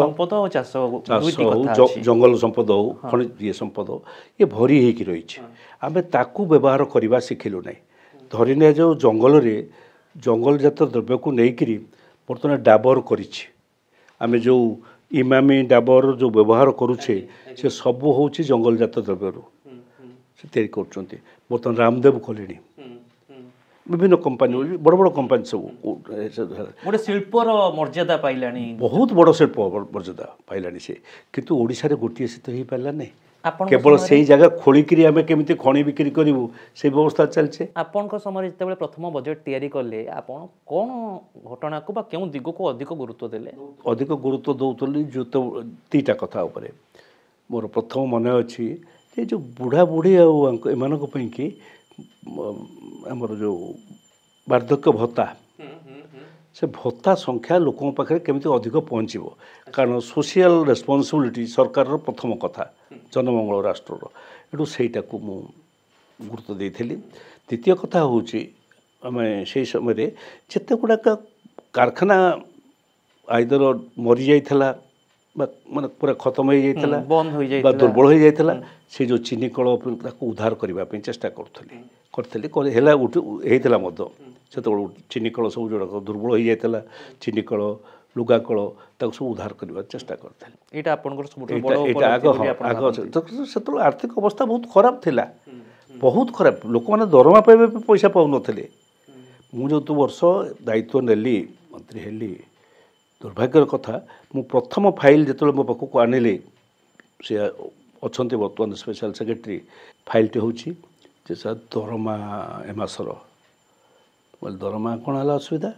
जंगल संपद हो खनिज ये संपद ये भरी होकर रही आम ताकू व्यवहार करवा शिखिलु ना धरीने जो जंगल रे जंगल जात द्रव्य को लेकिन बर्तमान डाबर करें जो इमामी डाबर जो व्यवहार करुचे से सब हूँ जंगल जात द्रव्य से तैयारी कर बर्तमान रामदेव कले विभिन्न कंपानी बड़ बड़ कंपानी सब गोटे शिल्पर मर्यादा पाइलानी बहुत बड़ शिल्प मर्यादा पाइलानी से किंतु ओडिशा रे गोटे से तो हो पारा ना ଆପଣଙ୍କ केवल समयरे- से जगह खोलिकी आम केमी खଣି बिक्री करूँ से व्यवस्था चलছে आपणको समय जितेबाला प्रथम बजेट तैयारी कले आपण कौन घटना को बा केउं दिग को अधिक गुरुत्व देले अधिक गुरुत्व दौली जो तो दुईटा कथा उपरे मोर प्रथम मन अच्छी ये जो बुढ़ा बुढ़ी एम कि आमर जो वार्धक्य भत्ता से भत्ता संख्या लोकों पाखे केमी अधिक पहुँचब कारण सोशल रेस्पॉन्सिबिलिटी सरकार प्रथम कथा जनमंगल राष्ट्र एटू सहीटा को मु गुरुत्व देइथिली द्वितीय कथा हूँ आम से समय जिते गुड़ाक कारखाना आइदर मरी जाइथिला माने पूरा खत्म हो जाइथिला बंद हो बा जाइतिला दुर्बल हो जाइथिला से जो चीनी कल उद्धार करने चेष्टा करी होता से चीनी कल सब जो दुर्बल हो जाइथिला चीनी कल लुगा कल सब उद्धार करने चेष्टा करी एटा आपनकर सबुठ बड़ उपलब्धि बोली आपण भाबନ୍ତି। से आर्थिक अवस्था बहुत खराब थिला बहुत खराब लोक मैंने दरमा पाइबा पैसा पाऊन मु जो वर्ष दायित्व नेली मंत्री हेली दुर्भाग्यर कथा मु प्रथम फाइल जो मो पाखक आनिली से अच्छा बर्तमान स्पेशल सेक्रेटरी फाइलटे हूँ सर दरमा एमासर बोले दरमा कौन है असुविधा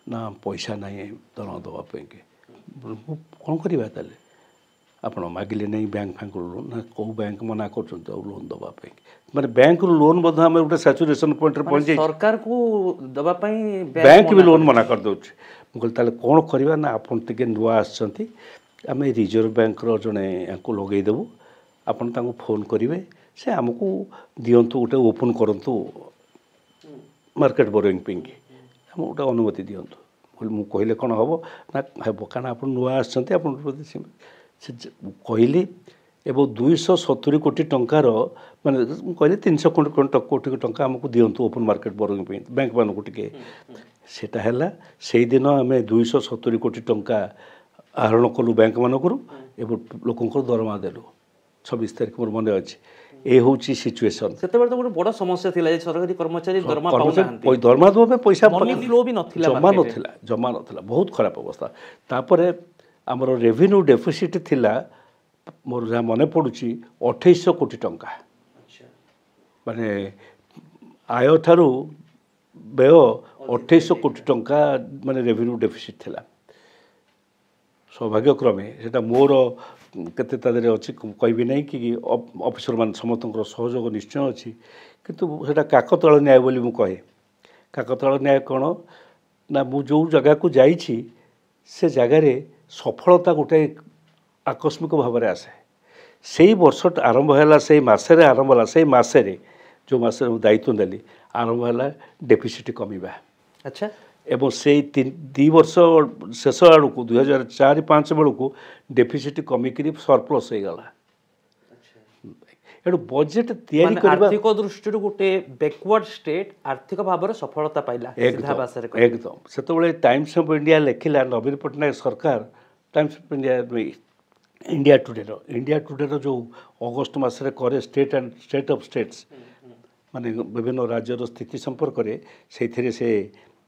ना पैसा ना दरमा दवापाई कौन करवा ताले ଆପଣ ମାଗିଲେ ନାହିଁ ବ୍ୟାଙ୍କ ଫ୍ୟାଙ୍କରୁ ଲୋନ୍ ନା କେଉଁ ବ୍ୟାଙ୍କ ମନା କରୁଛନ୍ତି ଆଉ ଲୋନ୍ ଦେବା ପାଇଁ ମାନେ ବ୍ୟାଙ୍କରୁ ଲୋନ୍ ମଧ୍ୟ ଆମେ ଗୋଟେ ସାଚୁରେସନ୍ ପଏଣ୍ଟରେ ପହଞ୍ଚି ସରକାରକୁ ଦେବା ପାଇଁ ବ୍ୟାଙ୍କ ବି ଲୋନ୍ ମନା କରିଦେଉଛି ମୁଁ କହିଲି ତାହେଲେ କ'ଣ କରିବା ନା ଆପଣ ଟିକେ ନୂଆ ଆସିଛନ୍ତି ଆମେ ରିଜର୍ଭ ବ୍ୟାଙ୍କର ଜଣେ ୟାଙ୍କୁ ଲଗେଇଦେବୁ ଆପଣ ତାଙ୍କୁ ଫୋନ୍ କରିବେ ସେ ଆମକୁ ଦିଅନ୍ତୁ ଗୋଟେ ଓପନ୍ କରନ୍ତୁ ମାର୍କେଟ୍ ବୋରିଂ ପାଇଁକି ଆମକୁ ଗୋଟେ ଅନୁମତି ଦିଅନ୍ତୁ ମୁଁ କହିଲେ କ'ଣ ହେବ ନା ହେବ କାରଣ ଆପଣ ନୂଆ ଆସିଛନ୍ତି ଆପଣ से कहली एवं 270 कोटी टंकार माने कहले 300 कोटी टंका आमको दिंतु ओपन मार्केट बोरिंग बैंक मान को टिके सेटा हैला से दिन आम 270 कोटी टंका आहरण कलु बैंक मानक लोक दरमा देलु 26 तारीख मोर मन अच्छे ये हूँ सिचुएसन से तो गोटे बड़ समस्या थिला जे सरकारी कर्मचारी दरमा पाउना दरमा देवा पैसा मनी फ्लो भी नथिला जमा नथिला बहुत खराब अवस्था तापर आमर रेवेन्यू डेफिसिट थिला मोर जहाँ मन पड़ुची 2800 कोटी टंका माने आय ठारू व्यय 2800 कोटी टंका माने रेवेन्यू डेफिसिट थिला सौभाग्यक्रमे सेटा मोर केते तादरे अछि कहबी नहीं कि ऑफिसर मान समस्त सहयोग निश्चय अच्छी किंतु सेटा काकतळ न्याय बोली मु कहे काकतळ न्याय कौन ना मु जो जगह को जाइछि से जगार सफलता गोटे आकस्मिक भाव में आसे से ही वर्ष आरंभ है से मसरे आरंभ है से मसरे जो मस दायित्व नेली आरंभ है डेफिसिट कमिबा अच्छा एवं से 2 वर्ष शेष आड़ को 2004-5 बेलू डेफिसिट कमिक सरप्लस हो गला एटू बजेट तैयारी करबा आर्थिक दृष्टि गोटे बैकवर्ड स्टेट आर्थिक भाव में सफलता पाइला एकदम से टाइम्स ऑफ इंडिया लिखिला नवीन पट्टनायक सरकार टाइम्स ऑफ इंडिया टुडे जो अगस्ट मसरे करे स्टेट ऑफ स्टेट्स माने विभिन्न राज्यर स्थिति संपर्क में से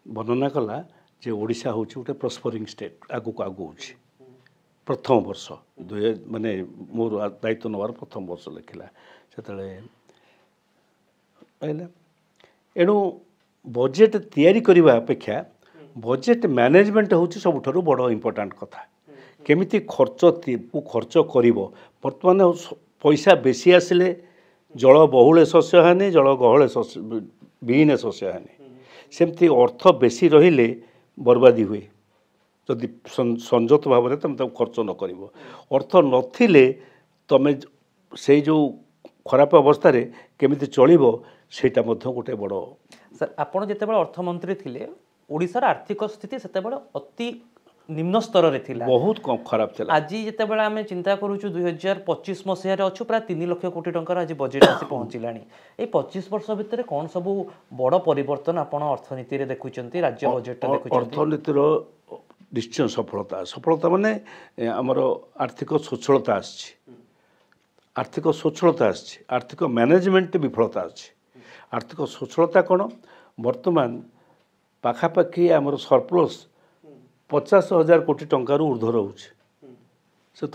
वर्णना कला जे ओडिशा होची गोटे प्रस्परिंग स्टेट आगु को आगु होची प्रथम वर्ष माने मोर दायित्व नवार प्रथम वर्ष लिखिला से एणु बजेट तैयारी करने अपेक्षा बजेट मैनेजमेंट हूँ सबुठारु बड़ इम्पोर्टाट कथा केमिति खर्च कर बर्तमान पैसा बेसी आसिले जल बहुले शस्य हानि जल गहले विहीन शस्य हानि सेमती अर्थ बेसी रहिले बर्बादी हुए जदि संयत भाव में तुम खर्च न कर अर्थ नथिले तमें से जो खराब अवस्था केमिति चलिबो सेटा मध्य गोटे बड़ सर आपण जेतेबेले अर्थमंत्री थिले ओडिसार आर्थिक स्थिति सेतेबेले अति निम्न स्तर रे थिला बहुत कम खराब थिला आज जेतेबेले आमे चिंता करूछु 2025 मसिया रे अछु प्राय 3 लाख कोटी टंका आज बजेट आसी पहुंचिलानी ए 25 वर्ष भितर कोन सब बड़ परिवर्तन आपण अर्थनीति रे देखुचंती राज्य बजेट देखुचंती अर्थनीति रो निश्चय सफलता माने हमर आर्थिक स्वच्छलता आछि आर्थिक स्वच्छलता आछि आर्थिक मैनेजमेंट विफलता आछि आर्थिक स्वच्छलता कौन वर्तमान पाखापाखि आमर सरप्लस 50,000 कोटी टंकार ऊर्ध्व रोचे से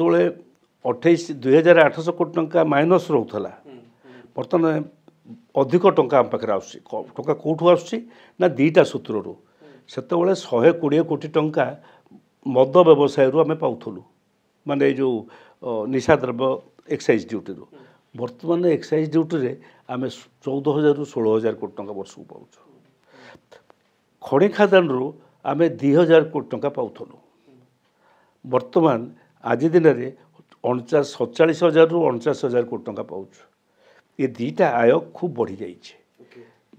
28,800 कोटी टंका माइनस रोला बर्तमान अधिक टंका आम पाखे आसूँ टंका कौटू आसूँ ना दुईटा सूत्रु से 120 कोटी टंका मद व्यवसाय आम पाऊलु माने जो निशा द्रव्य एक्साइज ड्यूटी बर्तमान एक्साइज ड्यूटी रे आम 14,000 ରୁ 16,000 कोटी टंका वर्ष को पाऊँ खड़ी खादान रू आम 2,000 कोटी टंका पाऊलु बर्तमान आज दिन में 47,000 ରୁ 49,000 कोटी टंका पाऊँ ये दुईटा आय खूब बढ़ी जाइए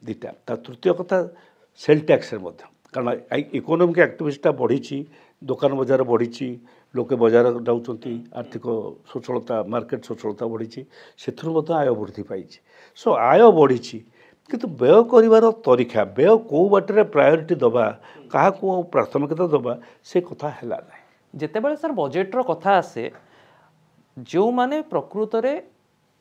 दुईटा तृतीय कथा सेल टैक्स कारण इकोनॉमिक एक्टिविटीटा बढ़ी दुकान बजार बढ़ी लोके बजार जाऊँच आर्थिक सचलता मार्केट सचलता बढ़ी से आय वृद्धि पाई सो आय बढ़ी किंतु व्यय कर तरीका व्यय कौ बाटे प्रायोरिटी दबा क्या प्राथमिकता दबा से कथा है ना जितेबाला सर बजेट्र कथा आसे जो माने प्रकृत में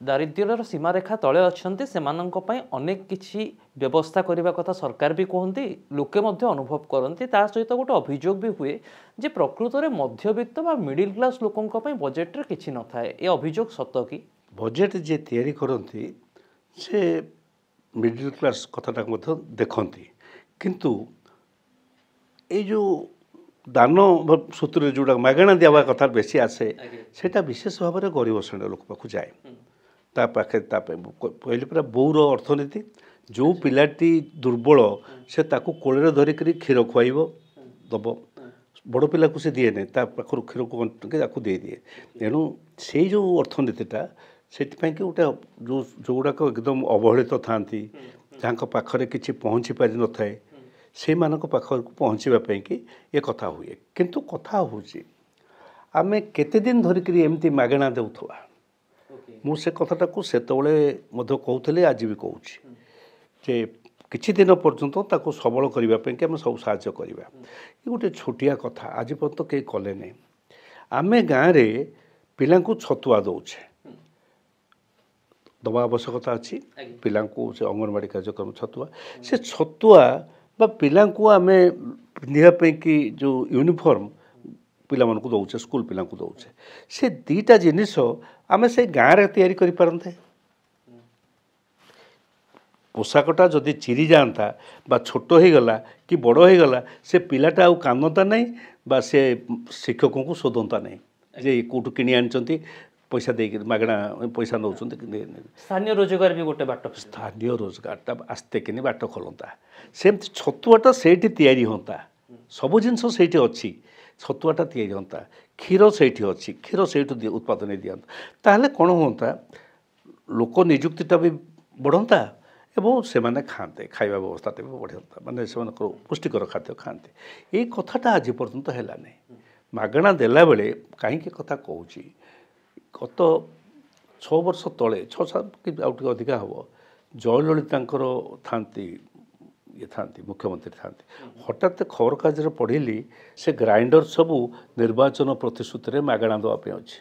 दारिद्र्यर सीमारेखा तले अच्छा से अनेक किसी व्यवस्था करने कथा सरकार भी कहती लोके मध्य अनुभव करती सहित गोटे अभियोग भी हुए जे प्रकृत में मध्यवित्त व मिडिल क्लास लोकों बजेट्रे किसी न था ये अभियोग सत कि बजेट जे तैयारी करती से मिडिल क्लास कथाटा देखती किंतु ये जो दान सूत्र जोड़ा मागणा दिया कथा बेसी आसे सेटा विशेष भाव में गरीब श्रेणी लोक पाक जाए पाखे कहले पूरा बोर अर्थनीति जो पिलाटी दुर्बल से ताकू कोड़े धरिक क्षीर खुआब दब बड़ पिला को से दिए नहीं पाखर क्षीर को दे दिए तेणु से जो अर्थनीतिटा से कि गोटे जो गुड़ाक एकदम अवहेलित था जहाँ पाखरे किसी पहुँची पारि न थाए से पाखक पहुँचापी कि ये कथा हुए किंतु कथा हूँ आम केते दिन धरिक एमती मागणा देउथवा मु से कथाटा को सेतबले मध्य कहूली आज भी कहूँ जे किछि दिन पर्यंत ताको सबल करने कि आम सब साहाय्य करवा ये गोटे छोटिया कथा आज पर्यंत कहीं कले नहीं आम गाँव में पिला छतुआ दौचे दवा आवश्यकता अच्छी पिला से अंगनवाड़ी कार्यक्रम छतुआ से छतुआ बा पिला आम पिंधापी कि जो यूनिफॉर्म पिला मानक दौचे स्कूल पिला दौचे से दीटा जिनिस आम से गाँव में तैयारी करि पारंते पोशाकटा जदि चिरी जाता बा छोट हो गला कि बड़ हो गला से पिलाटा आउ कानता नहीं बा से शिक्षकों को शोधता नहीं जे कौटू किणी आनी पैसा देकर मागणा पैसा नौ स्थानीय रोजगार भी गोटे बाट स्थानीय रोजगारटा आस्ते कि बाट खोलता सेमती छतुआटा से होता सब जिनस से अच्छी छतुआटा तैयारी होता क्षीर से अच्छी क्षीर से उत्पादन दिखाता ताहले कौन होता लोक निजुक्तिटा भी बढ़ता एवं से माने खाते खाଇବା व्यवस्था भी बढ़ता माने से पुष्टिकर खाद्य खाते ये कथाटा आज पर्यंत है नहीं मागणा देला बेले कहीं कथा कहूँ गत 6 वर्ष तले 6-7 कि आउटे अधिका हम जयललिता था ये था मुख्यमंत्री था हठात खबर कागज पढ़ी से ग्राइंडर सबू निर्वाचन प्रतिश्रुति मागणा देवाई अच्छे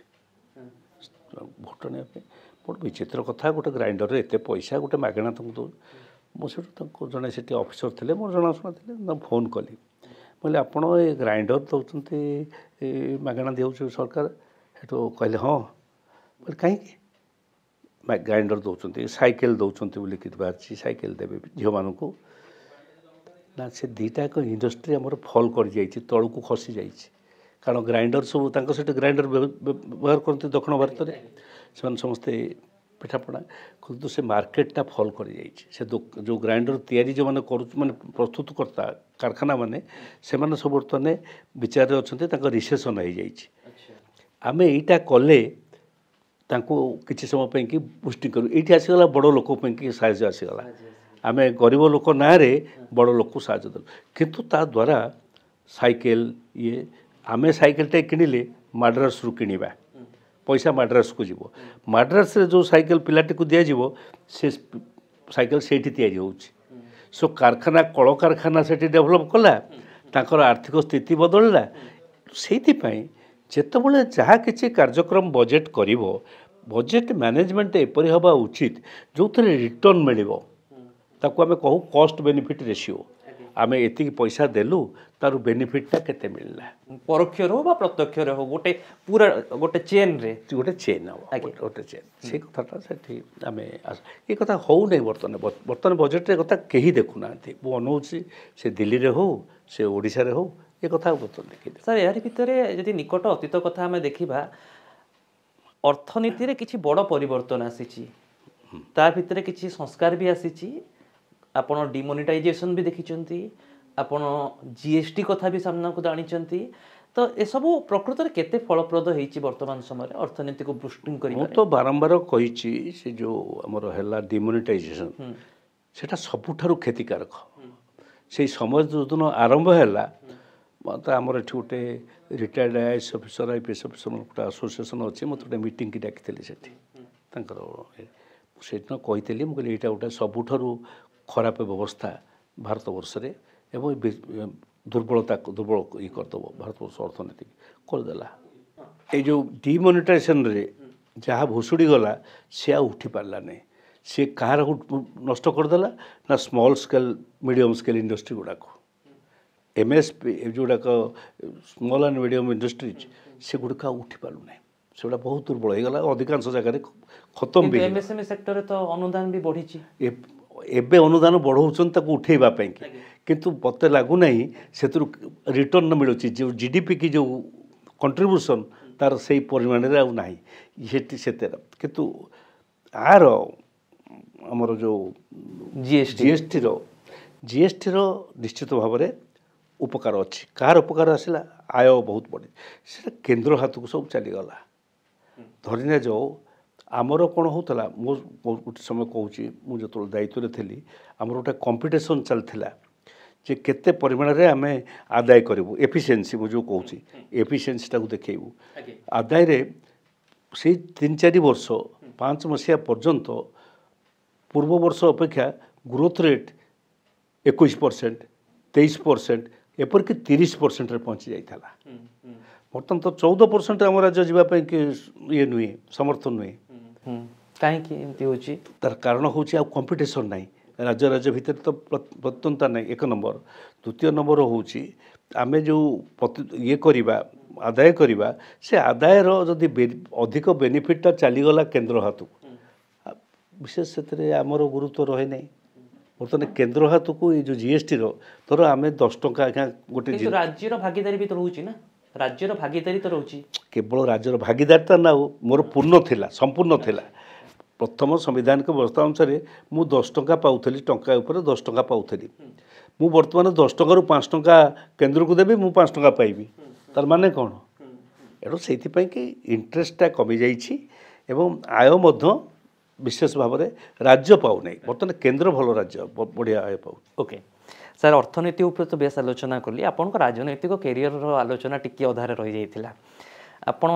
भोट नहीं बड़ विचित्र कथा गोटे ग्राइंडर एत पैसा गोटे मागणा तुमको दौ मुझे जड़े से अफिसर थे मोर जनाशुना थे फोन कली बोले आपड़ ये ग्राइंडर दौरान मागणा दिखाऊँ सरकार हेटू कहले हाँ बोले कहीं ग्राइंडर दौरान साइकेल दौरान बोली बाहर साइकेल देवे झील मानू ना से दीटा एक इंडस्ट्री आमर फल कर तलू को खसी जाइए कारण ग्राइंडर सब से ग्राइंडर व्यवहार करते दक्षिण भारत में से समस्ते पिठापଣା किंतु से मार्केटा फल कर से जो ग्राइंडर तैयारी जो मैंने माने प्रस्तुत करता कारखाना माने से माने सब बर्तमान विचार अच्छा रिसेसन हो जाइए आम यहीटा कले किसी समय कि पुष्टि करूँ ये आसीगला बड़ लोक साहय आसीगला आम गरीब लोक ना बड़ लोक को साहय दल किंतु ता द्वारा साइकेल ये आम साइकेलटा किणिले माड्रास रु किणवा पैसा माड्रास को जीव माड्रास रे जो साइकेल पिलाटी को दिज्व से साइकेल से तैयारी हो सो कारखाना कल कारखाना से डेभलप कला तांकर आर्थिक स्थिति बदलला से जितेबाला जहाँ किसी कार्यक्रम बजेट कर बजेट मैनेजमेंट एपरी हवा उचित जो थे रिटर्न मिल ताको आम कहूँ कॉस्ट बेनिफिट रेशियो आमे एतिक पैसा देलु तार बेनिफिटटा केते मिलला परोक्ष हो बा प्रत्यक्ष हो गोटे पूरा गोटे चेन रे गोटे चेन हम गोटे चेन से कथाटा सेठी आमे ये कथा हो नहीं बर्तमान बजेट रे कथा केही देखु नांती मु अनौछि से दिल्ली रे हो से ओडिसा रे हो ये कथा बर्तमान देखि सर यार भितरे यदि निकट अतीत कथा आमे देखिबा अर्थनीति रे किछि बड़ परिवर्तन आसीछि ता भितरे किछि संस्कार भी आसीछि आपण डिमोनेटाइजेशन भी देखिचंती आपण जीएसटी कथा भी सामना को जानिचंती तो ए सब प्रकृत रे केते फलप्रद हेछि वर्तमान समय रे अर्थनीति को बूस्टिंग करि मु तो बारंबार कहिछि से जो हमर हला डिमोनेटाइजेशन सेटा सबुठारु क्षतिकारक से समय जोदन आरंभ हला मत हमर एठी गोटे retired IAS officer IPS officer गोटे एसोसिएशन अछि मत गोटे मीटिंग की डाकिथिले सेठी तांकर सेठन कहिथिले मु कहली एटा गोटे सबुठारु खराब व्यवस्था भारत वर्ष रे एवं दुर्बलता दुर्बल ये करदेव भारत वर्ष अर्थनीति करदेला ये जो डिमोनेटाइजेशन रे जहाँ भुसुड़ी गला सी आ उठी पार्ला नहीं सी कहार नष्ट करदेला ना small scale medium scale industry गुड़ाक एमएसपी जोड़ाक स्मॉल एंड मीडियम इंडस्ट्रीज से गुड़िक उठी पार्लु ना से बहुत दुर्बल हो गला अधिकांश जगह खत्म भी एमएसएमई सेक्टर तो अनुदान भी बढ़ी एबे अनुदान बढ़ाऊन उठेबा किंतु मत लगुना से रिटर्न मिलूँ जो जीडीपी की जो कंट्रीब्यूशन तार से परिमाण रे ना किंतु आर आमर जो जीएसटी रो निश्चित भाव में उपकार अच्छी कार उपकार आसला आय बहुत बढ़ी से केंद्र हाथ को सब चलीगला धरीने जो आमर कौन होता मो गोटे समय कहूँ मुझे जो दायित्व थी आमर गोटे कंपिटिशन चलता जे केते परिमाण रे आमे आदाय करिवु एफिशिएंसी मु जो कहूँ एफिशिएंसी टाको देखैबु आदाय रे से 3-4 वर्ष 5 मसिया पर्यंत पूर्व वर्ष अपेक्षा ग्रोथ रेट 21% 23% एपरक 30% रे पहुँची जाइथाला बर्तमान तो 14% आम राज्य जावाई कि ये नुहे समर्थन नुहे कहीं तार कारण हूँ आ कंपिटिशन नहीं राज्य राज्य भितर तो प्रत्यंता नहीं एक नंबर द्वितीय नंबर हूँ आमे जो ये करवा आदाय करवा से आदायर जदि अधिक बेनिफिटा चलीगला केंद्र हाथ को विशेष से आमर गुरुत्व रहे नहीं बर्तमान केंद्र हाथ को ये जो जीएसटी तोर आम 10 टंका आज्ञा गोटे राज्यर भागीदारी भी तो रोचे ना राज्यर भागीदारी तो रोचे केवल राज्यर भागीदारिता ना मोर पूर्ण थिला संपूर्ण थिला प्रथम संविधानिक व्यवस्था अनुसार मु 10 टंका पाउथली टंका ऊपर 10 टंका पाउथली मु वर्तमान 10 टंका 5 टंका केंद्र को देबी मु 5 टंका पाइबी तार माने कौन एणु से कि इंटरेस्टा कमी जाइछि एवं आय मध्य विशेष भाव में राज्य पाऊ नहीं बर्तमान केंद्र भल राज्य बढ़िया आय पाऊ ओके सर अर्थनीति उपर तो बेस आलोचना कली आपण राजनैतिक कैरियर आलोचना टिके अधारे रही जाइथिला आपण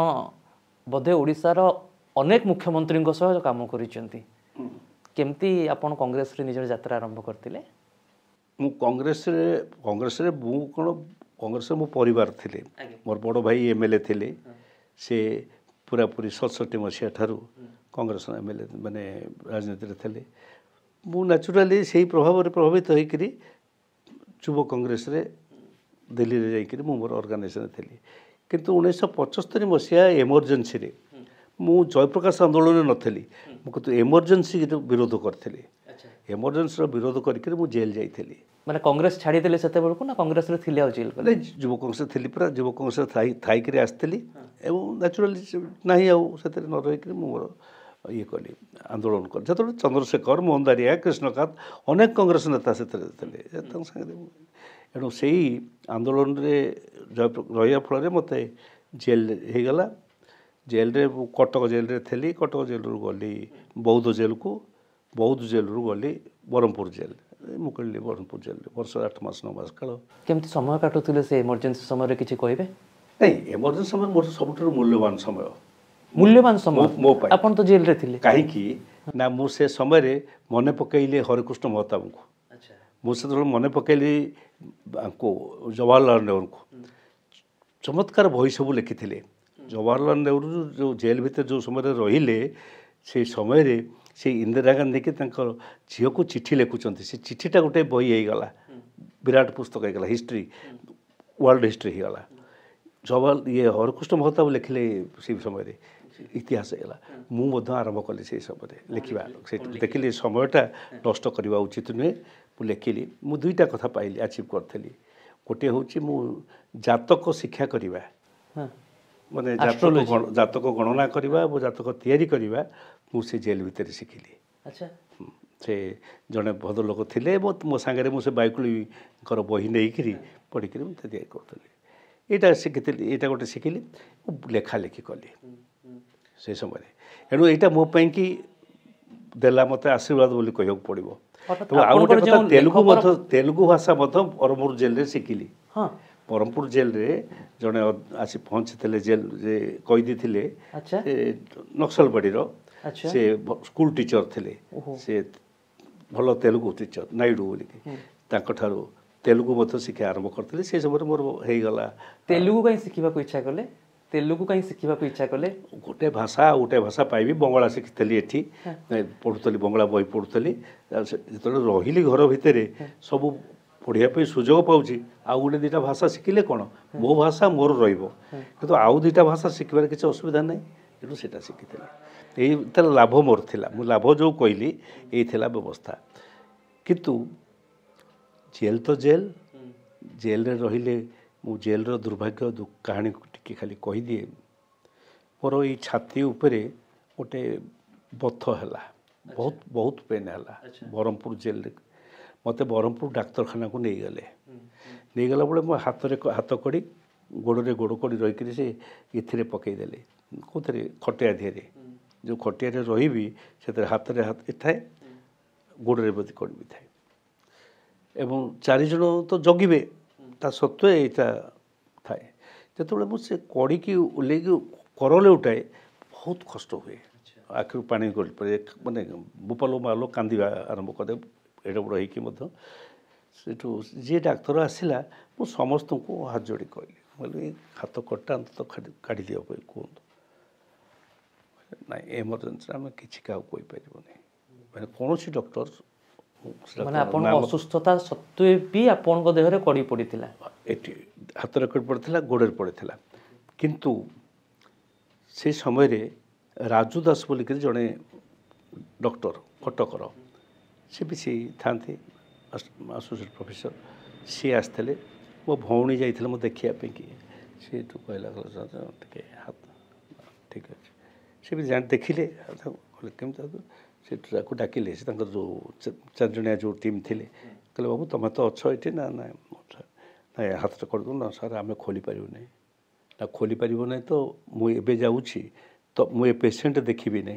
बोधे ओडिशार अनेक मुख्यमंत्री सह काम करिसेंती केमती आपण कांग्रेस रे निजर यात्रा आरंभ करथिले मु कांग्रेस रे मु कोन कांग्रेस मो परिवार थिले मोर बड़ भाई एमएलए थिले से पूरा पूरी 67 मसीहा ठारू कांग्रेस एमएलए माने राजनीति रे थिले मु नेचुराली से प्रभाव रे प्रभावित होइकरी युव कांग्रेस रे दिल्ली रे जाइकरी मु मोर ऑर्गेनाइजेशन थिली किंतु 1975 मसीहा इमरजेंसी रे मु जयप्रकाश आंदोलन नथली मु तो इमरजेंसी विरोध करथली इमरजेंसी विरोध करके मु जेल जाइथली माने कांग्रेस छाड़ी देले सेते बेलको ना कांग्रेस रे थिले आ जेल करे युव कांग्रेस थिली पूरा युव कांग्रेस थाई करे आस्तली एवं नेचुरली नाही आउ सेते न रही के मु ये कली आंदोलन कर जतो चंद्रशेखर मोहनदारिया कृष्णकांत अनेक कांग्रेस नेता सेते थिले तंग संगे एणु से आंदोलन रे रहिया फल रे मते जेल हे गला जेल रे कटक जेल रे थी कटक जेल रू गली बौद्ध जेल को बौद्ध जेल रू गली ब्रह्मपुर जेल मुकली ब्रह्मपुर जेल वर्ष 8 मास 9 मास काल केमती समय काटुले से इमरजेंसी समय किसी कहे नहीं इमरजेंसी समय मोर सब मूल्यवान समय मो पाई आपन तो जेल रे थिले कहीं ना मु से समय रे मने पकईले हरिकृष्ण महताब को अच्छा मु से मने पकईली को जवाहरलाल नेहरू को चमत्कार बही सब लिखी जवाहरलाल नेहरू जो जेल भितर जो समय रहिले से समय रे से इंदिरा गांधी के झील को चिठी लिखुंट से चिठीटा गोटे बही हो गला विराट पुस्तक होगा हिस्ट्री वर्ल्ड हिस्ट्री होगा जवाहर ये हरकृष्ण महताब लिखिले से समय इतिहास है मुझे आरंभ कली से समय लिखा देखिए समयटा नष्ट करवा उचित नुहे मुझे लिखिली मुझे दुईटा कथा पाइली अचीव करी गोटे हूँ मु जातक शिक्षा करवा माने जातक गणना करवा जातक तैयारी करवा मुझे जेल भितर शिखिली अच्छा से जड़े भद्र लोक थे मो सांगे मुझे बाइकुलीकर बही नहीं पढ़ी मुझे तैयारी करी यहाँ शिखी यहाँ गोटे शिखिली लेखा लेखी कली से समय एणु यहाँ मोपाई कि देला मत आशीर्वाद बोली कह पड़ो तो आउ गोटे कथा तेलुगु भाषा ब्रह्मपुर जेल शिखिली ब्रह्मपुर जेल रे जड़े आसी पहुँची जेल कैदी थे नक्सल बाड़ी से स्कूल टीचर थे से भल तेलुगु टीचर नायडू बोलिकी तेलुगु मत शिक्षा आरंभ करते से समय मोर होगला तेलुगु कहीं शिखा इच्छा कले तेलुगु कहीं शिखा इच्छा कले गोटे भाषा पाइबी बंगला शिखी एठी पढ़ुली बंगला बही पढ़ुली जो रही घर भितर सब पढ़ाई सुजोग पाऊँ आउ गोटे दुटा भाषा शिखिले कौन मो भाषा मोर रु आउ दुटा भाषा शिखबार किसी असुविधा ना तेणु से शिखी यही लाभ मोर थिला मु लाभ जो कहली यही थिला व्यवस्था किंतु जेल तो जेल जेल रे रहिले मु जेल रो दुर्भाग्य कहानी टिके खाली कही दिए मोर ये छाती उपरे गोटे बथ है बहुत बहुत पेन है ब्रह्मपुर जेल रे मत ब्रह्मपुर डाक्तरखाना को नहीं गला बेले मो हाथ कड़ी गोड़े गोड़ कड़ी रहीकि से इथिरे पकईदेले कौन खटिया धीरे जो खटिया रही से हाथ में हाथ थाए गोड़े बदी कड़ी भी थाए एवं चारिजण तो जगिबे ता सत्वे यहाँ थाए जो मुझे कड़ी की ओल्ल करले उठाए बहुत कष्ट हुए आखिर पानी गल पड़े माने बुपालो मालो कांदा आरंभ करे एड बड़ होठू जी डाक्तर आसला मु समस्त को हाथ जोड़ी कहली बोले हाथ कटा तो काढ़ी दिया कहतु ना एमरजेन्सी आम कि मैंने कौन डॉक्टर माने आपन असुस्थता सत्वे भी आपन को देहरे कड़ी पड़ीथिला एटी हाथ कड़ी पड़ीथिला गोड़े पड़ीथिला किंतु से समय रे राजू दास बोलिक जड़े डॉक्टर कटकर सी भी सी था आसोसिएट प्रोफेसर सी आसते मो भौणी जाइए मो देखापी कि सी कहला टे हाथ ठीक अच्छे सी भी जान देखिले केमी से डाकिले जो चारजणिया जो टीम थे कहले बाबू तुम तो अच्छ ये ना ना ना हाथ कर ना सर आम खोली पारू ना ना खोली पार ना तो मुझे जाऊँगी तो मुझे पेसेंट देखी ना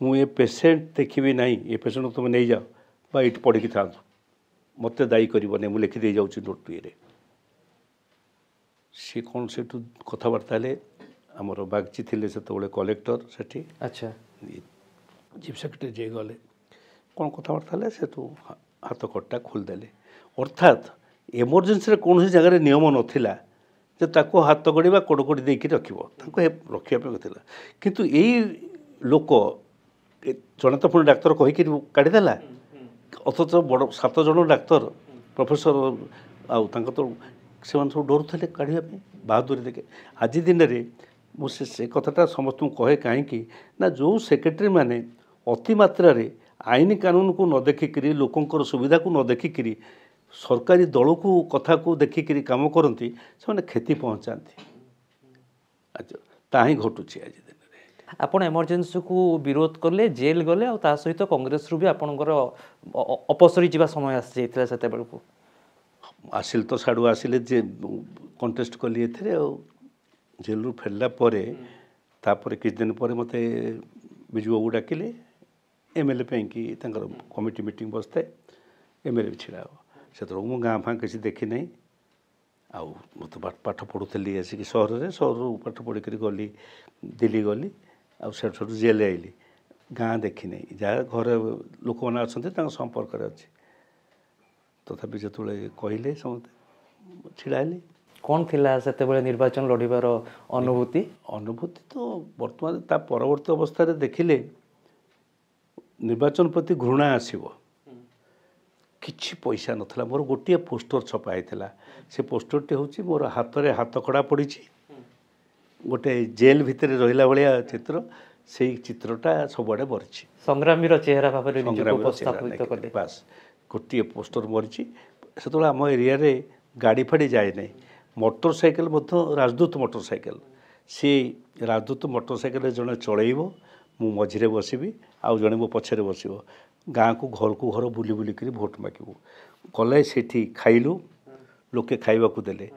मुझे पेसेंट देखी ना ये पेसेंट को तुम नहीं जाओ बा ये पढ़ी था मत दायी कर मुझे लिखिदे जाऊँगी नोट ये सी कौन से कथबार्ता आमर बागची थे से कलेक्टर से अच्छा चीफ सेक्रेटरी जे गले कौन कथबार्ता से हाथ कटा खोलदे अर्थात एमरजेन्सी कौन जगह नियम नाला जे ताको हाथ गड़ा कोड़कोड़ी देकी रखा किंतु यही लोक जड़े तो पुणी डाक्तर कहीकि काढ़ीदेला अथच बड़ 7 जन डाक्तर प्रोफेसर आउ तो से सब डरुले काढ़ापी बहादुरी देखे आज दिन में मुझे से कथाटा समस्त कहे कहीं ना जो सेक्रेटरी माने अति मात्रा रे आईन कानून को न देखिकी लोकंर सुविधा को न देखिकी सरकारी दल को कथा को देखिकी कम करती से क्षति पहुँचाती ताही घटुची आज दिन आपण एमरजेन्सी को विरोध कले जेल गले आ ता सहित कांग्रेस रु भी आपणकर अपसरी जीवा समय आसी जाइतिला सेते बेलको आसिल तो साड़ू आसिले जे कंटेस्ट कली एथिरे जेल रू फेरला परे तापर किछ दिन पर मते बिजू बाबू डाकिले एमएलए पे कि तांकर कमिटी मीटिंग बसते एमएलए छिड़ा से मु गाँ फाँ किसी देखी नहीं आउ मत पाठ पढ़ुली आसिक सहर पाठ पढ़ी गली दिल्ली गली आउ से जेल आइली गाँ देखी नहीं जहाँ घर लोक मैंने अच्छा संपर्क अच्छे तथापि जो कहले समस्त छिड़ाइले कौन थिला सेते बेले निर्वाचन लड़ीबार अनुभूति अनुभूति तो वर्तमान ता परवर्ती अवस्था देखिले निर्वाचन प्रति घृणा आसीबो କିଛି ପଇସା ନଥିଲା ମୋର ଗୋଟିଏ ପୋଷ୍ଟର ଛପା ହେଇଥିଲା ସେ ପୋଷ୍ଟରଟି ହେଉଛି ମୋର ହାତରେ ହାତକଡ଼ା ପଡ଼ିଛି ଗୋଟେ ଜେଲ୍ ଭିତରେ ରହିଲା ଭଳିଆ ଚିତ୍ର ସେଇ ଚିତ୍ରଟା ସବୁଆଡ଼େ ମରିଛି ସଂଗ୍ରାମୀର ଚେହେରା ଭାବରେ ନିଜକୁ ଉପସ୍ଥାପିତ କଲେ ବାସ୍ ଗୋଟିଏ ପୋଷ୍ଟର ମରିଛି ସେତେବେଳେ ଆମ ଏରିଆରେ ଗାଡ଼ି ଫାଡ଼ି ଯାଏ ନାହିଁ ମୋଟର ସାଇକେଲ ମଧ୍ୟ ରାଜଦୂତ ମୋଟର ସାଇକେଲ ସେ ରାଜଦୂତ ମୋଟର ସାଇକେଲରେ ଜଣେ ଚଳେଇବ ମୁଁ ମଝିରେ ବସିବି ଆଉ ଜଣେ ମୋ ପଛରେ ବସିବ ଗାଁକୁ ଘରକୁ ଘର ବୁଲି ବୁଲିକରି ଭୋଟ ମାଗିବୁ ଗଲେ ସେଠି ଖାଇଲୁ ଲୋକେ ଖାଇବାକୁ ଦେଲେ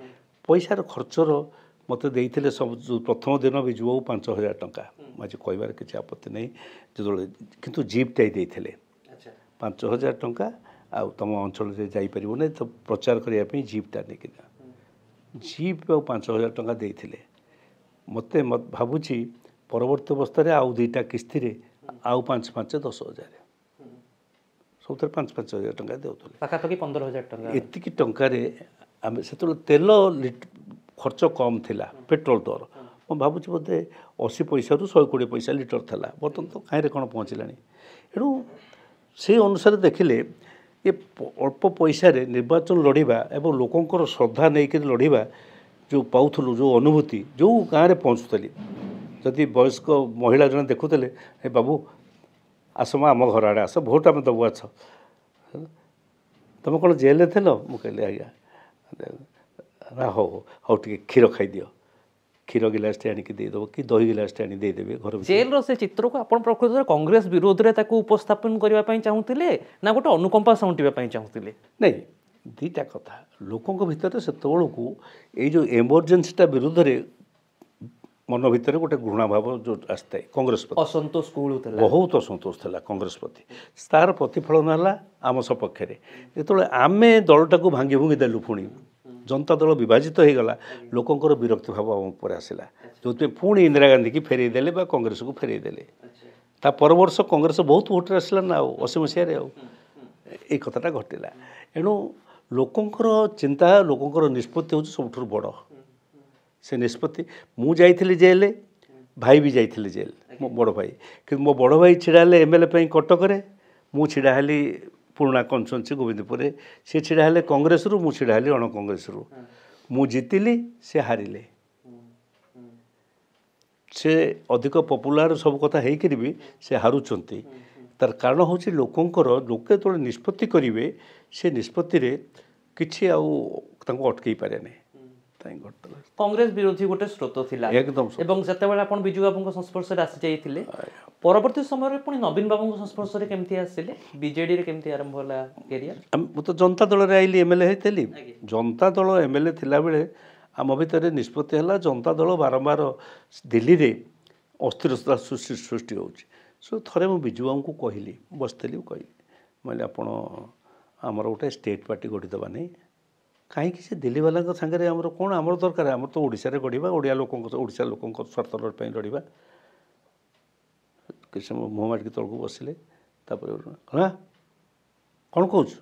ପଇସାର ଖର୍ଚ୍ଚର ମୋତେ ଦେଇଥିଲେ ସବୁ ପ୍ରଥମ ଦିନ ବିଜୁବାବୁ 5,000 ଟଙ୍କା ମୁଁ ଆଜି କହିବାର କିଛି ଆପତ୍ତି ନାହିଁ ଯେତେବେଳେ କିନ୍ତୁ ଜିପ୍ଟାଇ ଦେଇଥିଲେ 5,000 ଟଙ୍କା ଆଉ ତୁମ ଅଞ୍ଚଳରେ ଯାଇପାରିବ ନାହିଁ ତ ପ୍ରଚାର କରିବା ପାଇଁ ଜିପ୍ଟା ନେଇକିନା ଜିପ୍ ଆଉ 5,000 ଟଙ୍କା ଦେଇଥିଲେ ମୋତେ ଭାବୁଛି ପରବର୍ତ୍ତୀ ଅବସ୍ଥାରେ ଆଉ 2ଟା କିସ୍ତିରେ ଆଉ 10,000 ସବୁଥିରେ 5,000 ଟଙ୍କା ଦେଉଥିଲେ ପାଖାପାଖି 15,000 ଟଙ୍କା ଏତିକି ଟଙ୍କାରେ ଆମେ ସେତେବେଳେ ତେଲ ଖର୍ଚ୍ଚ କମ୍ ଥିଲା ପେଟ୍ରୋଲ ଦର ମୁଁ ଭାବୁଛି ବୋଧେ 80 ପଇସାରୁ 120 ପଇସା ଲିଟର ଥିଲା ବର୍ତ୍ତମାନ ତ କାହିଁରେ କ'ଣ ପହଞ୍ଚିଲାଣି ଏଣୁ ସେଇ ଅନୁସାରେ ଦେଖିଲେ ଏ ଅଳ୍ପ ପଇସାରେ ନିର୍ବାଚନ ଲଢ଼ିବା ଏବଂ ଲୋକଙ୍କର ଶ୍ରଦ୍ଧା ନେଇକରି ଲଢ଼ିବା ଯେଉଁ ପାଉଥିଲୁ ଯେଉଁ ଅନୁଭୂତି ଯେଉଁ ଗାଁରେ ପହଞ୍ଚୁଥିଲି ଯଦି ବୟସ୍କ ମହିଳା ଜଣେ ଦେଖୁଥିଲେ ଏ ବାବୁ ଆସମା ଆମ ଘର ଆଡ଼େ ଆସ ଭୋଟ ଆମେ ଦେବୁ ଆଛ ତୁମେ କ'ଣ ଜେଲରେ ଥିଲ ମୁଁ କହିଲି ଆଜ୍ଞା ନା ହଉ ହଉ ଟିକେ କ୍ଷୀର ଖାଇଦିଅ କ୍ଷୀର ଗିଲାସଟେ ଆଣିକି ଦେଇଦେବ କି ଦହି ଗିଲାସଟେ ଆଣି ଦେଇଦେବେ ଘର ଜେଲର ସେ ଚିତ୍ରକୁ ଆପଣ ପ୍ରକୃତରେ କଂଗ୍ରେସ ବିରୋଧରେ ତାକୁ ଉପସ୍ଥାପନ କରିବା ପାଇଁ ଚାହୁଁଥିଲେ ନା ଗୋଟେ ଅନୁକମ୍ପା ସାଉଁଟିବା ପାଇଁ ଚାହୁଁଥିଲେ ନାଇଁ 2ଟା କଥା ଲୋକଙ୍କ ଭିତରେ ସେତେବେଳକୁ ଏଇ ଯେଉଁ ଏମର୍ଜେନ୍ସିଟା ବିରୁଦ୍ଧରେ ମନ ଭିତରେ ଗୋଟେ ଘୃଣା ଭାବ ଯେଉଁ ଆସିଥାଏ କଂଗ୍ରେସ ପ୍ରତି ଅସନ୍ତୋଷ କୁଳୁଥିଲା ବହୁତ ଅସନ୍ତୋଷ ଥିଲା କଂଗ୍ରେସ ପ୍ରତି ତାର ପ୍ରତିଫଳନ ହେଲା ଆମ ସପକ୍ଷରେ ଯେତେବେଳେ ଆମେ ଦଳଟାକୁ ଭାଙ୍ଗି ଭୁଙ୍ଗି ଦେଲୁ ପୁଣି ଜନତା ଦଳ ବିଭାଜିତ ହୋଇଗଲା ଲୋକଙ୍କର ବିରକ୍ତି ଭାବ ଆମ ଉପରେ ଆସିଲା ଯେଉଁଥିପାଇଁ ପୁଣି ଇନ୍ଦିରା ଗାନ୍ଧୀକି ଫେରେଇ ଦେଲେ ବା କଂଗ୍ରେସକୁ ଫେରେଇ ଦେଲେ ତା ପର ବର୍ଷ କଂଗ୍ରେସ ବହୁତ ଭୋଟରେ ଆସିଲା ନା ଆଉ 80 ମସିହାରେ ଆଉ ଏଇ କଥାଟା ଘଟିଲା ଏଣୁ ଲୋକଙ୍କର ଚିନ୍ତା ଲୋକଙ୍କର ନିଷ୍ପତ୍ତି ହେଉଛି ସବୁଠାରୁ ବଡ଼ ସେ ନିଷ୍ପତ୍ତି ମୁଁ ଯାଇଥିଲି ଜେଲ୍ ଭାଇ ବି ଯାଇଥିଲେ ଜେଲ୍ ମୋ ବଡ଼ ଭାଇ କିନ୍ତୁ ମୋ ବଡ଼ ଭାଇ ଛିଡ଼ା ହେଲେ MLA ପାଇଁ କଟକରେ ମୁଁ ଛିଡ଼ା ହେଲି ପୁରୁଣା କନଷ୍ଟିଚ୍ୟୁଏନ୍ସି ଗୋବିନ୍ଦପୁରରେ ସେ ଛିଡ଼ା ହେଲେ କଂଗ୍ରେସରୁ ମୁଁ ଛିଡ଼ା ହେଲି ଅଣ କଂଗ୍ରେସରୁ ମୁଁ ଜିତିଲି ସେ ହାରିଲେ ସେ ଅଧିକ ପପୁଲାର ସବୁ କଥା ହେଇକରି ବି ସେ ହାରୁଛନ୍ତି ତାର କାରଣ ହେଉଛି ଲୋକଙ୍କର ଲୋକେ ଯେତେବେଳେ ନିଷ୍ପତ୍ତି କରିବେ ସେ ନିଷ୍ପତ୍ତିରେ କିଛି ଆଉ ତାଙ୍କୁ ଅଟକେଇ ପାରେନି କଂଗ୍ରେସ ବିରୋଧୀ ଗୋଟେ ସ୍ରୋତ ଥିଲା ଏକଦମ ଏବଂ ଯେତେବେଳେ ଆପଣ ବିଜୁ ବାବୁଙ୍କ ସଂସ୍ପର୍ଶରେ ଆସି ଯାଇଥିଲେ ପରବର୍ତ୍ତୀ ସମୟରେ ପୁଣି ନବୀନ ବାବୁଙ୍କ ସଂସ୍ପର୍ଶରେ କେମିତି ଆସିଲେ ବିଜେଡିରେ କେମିତି ଆରମ୍ଭ ହେଲା କ୍ୟାରିୟର ମୁଁ ତ ଜନତା ଦଳରେ ଆଇଲି MLA ହେଇଥିଲି ଜନତା ଦଳ MLA ଥିଲାବେଳେ ଆମ ଭିତରେ ନିଷ୍ପତ୍ତି ହେଲା ଜନତା ଦଳ ବାରମ୍ବାର ଦିଲ୍ଲୀରେ ଅସ୍ଥିରତା ସୃଷ୍ଟି ହେଉଛି ଥରେ ମୁଁ ବିଜୁ ବାବୁଙ୍କୁ କହିଲି ବସିଥିଲି କହିଲି କହିଲି ଆପଣ ଆମର ଗୋଟେ ଷ୍ଟେଟ୍ ପାର୍ଟି ଗଢ଼ିଦେବା ନାହିଁ କାହିଁକି ସେ ଦିଲ୍ଲୀବାଲାଙ୍କ ସାଙ୍ଗରେ ଆମର କ'ଣ ଆମର ଦରକାର ଆମର ତ ଓଡ଼ିଶାରେ ଗଢ଼ିବା ଓଡ଼ିଶା ଲୋକଙ୍କ ସ୍ୱାର୍ଥ ପାଇଁ ଲଢ଼ିବା କିଛି ସମୟ ମୁହଁ ମାଟିକି ତଳକୁ ବସିଲେ ତାପରେ ହଁ କ'ଣ କହୁଛୁ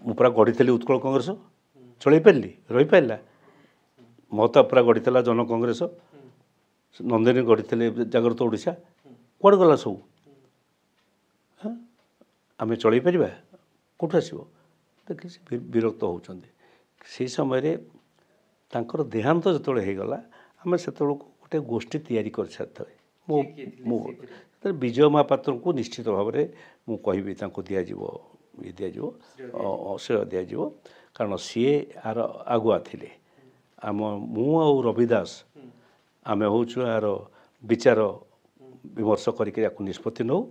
ମୁଁ ପୁରା ଗଢ଼ିଥିଲି ଉତ୍କଳ କଂଗ୍ରେସ ଚଳେଇ ପାରିଲି ରହିପାରିଲା ମହତାବ ପୁରା ଗଢ଼ିଥିଲା ଜନ କଂଗ୍ରେସ ନନ୍ଦିନୀ ଗଢ଼ିଥିଲେ ଜାଗ୍ରତ ଓଡ଼ିଶା କୁଆଡ଼େ ଗଲା ସବୁ ଆମେ ଚଳେଇ ପାରିବା କେଉଁଠୁ ଆସିବ ଦେଖିଲି ସେ ବିରକ୍ତ ହେଉଛନ୍ତି ସେହି ସମୟରେ ତାଙ୍କର ଦେହାନ୍ତ ଯେତେବେଳେ ହେଇଗଲା ଆମେ ସେତେବେଳକୁ ଗୋଟେ ଗୋଷ୍ଠୀ ତିଆରି କରିସାରିଥାଏ ମୁଁ ବିଜୟ ମହାପାତ୍ରଙ୍କୁ ନିଶ୍ଚିତ ଭାବରେ ମୁଁ କହିବି ତାଙ୍କୁ ଦିଆଯିବ ଶ୍ରେୟ ଦିଆଯିବ କାରଣ ସିଏ ଆଗୁଆ ଥିଲେ ମୁଁ ଆଉ ରବି ଦାସ ଆମେ ହେଉଛୁ ଏହାର ବିଚାର ବିମର୍ଶ କରିକି ୟାକୁ ନିଷ୍ପତ୍ତି ନେଉ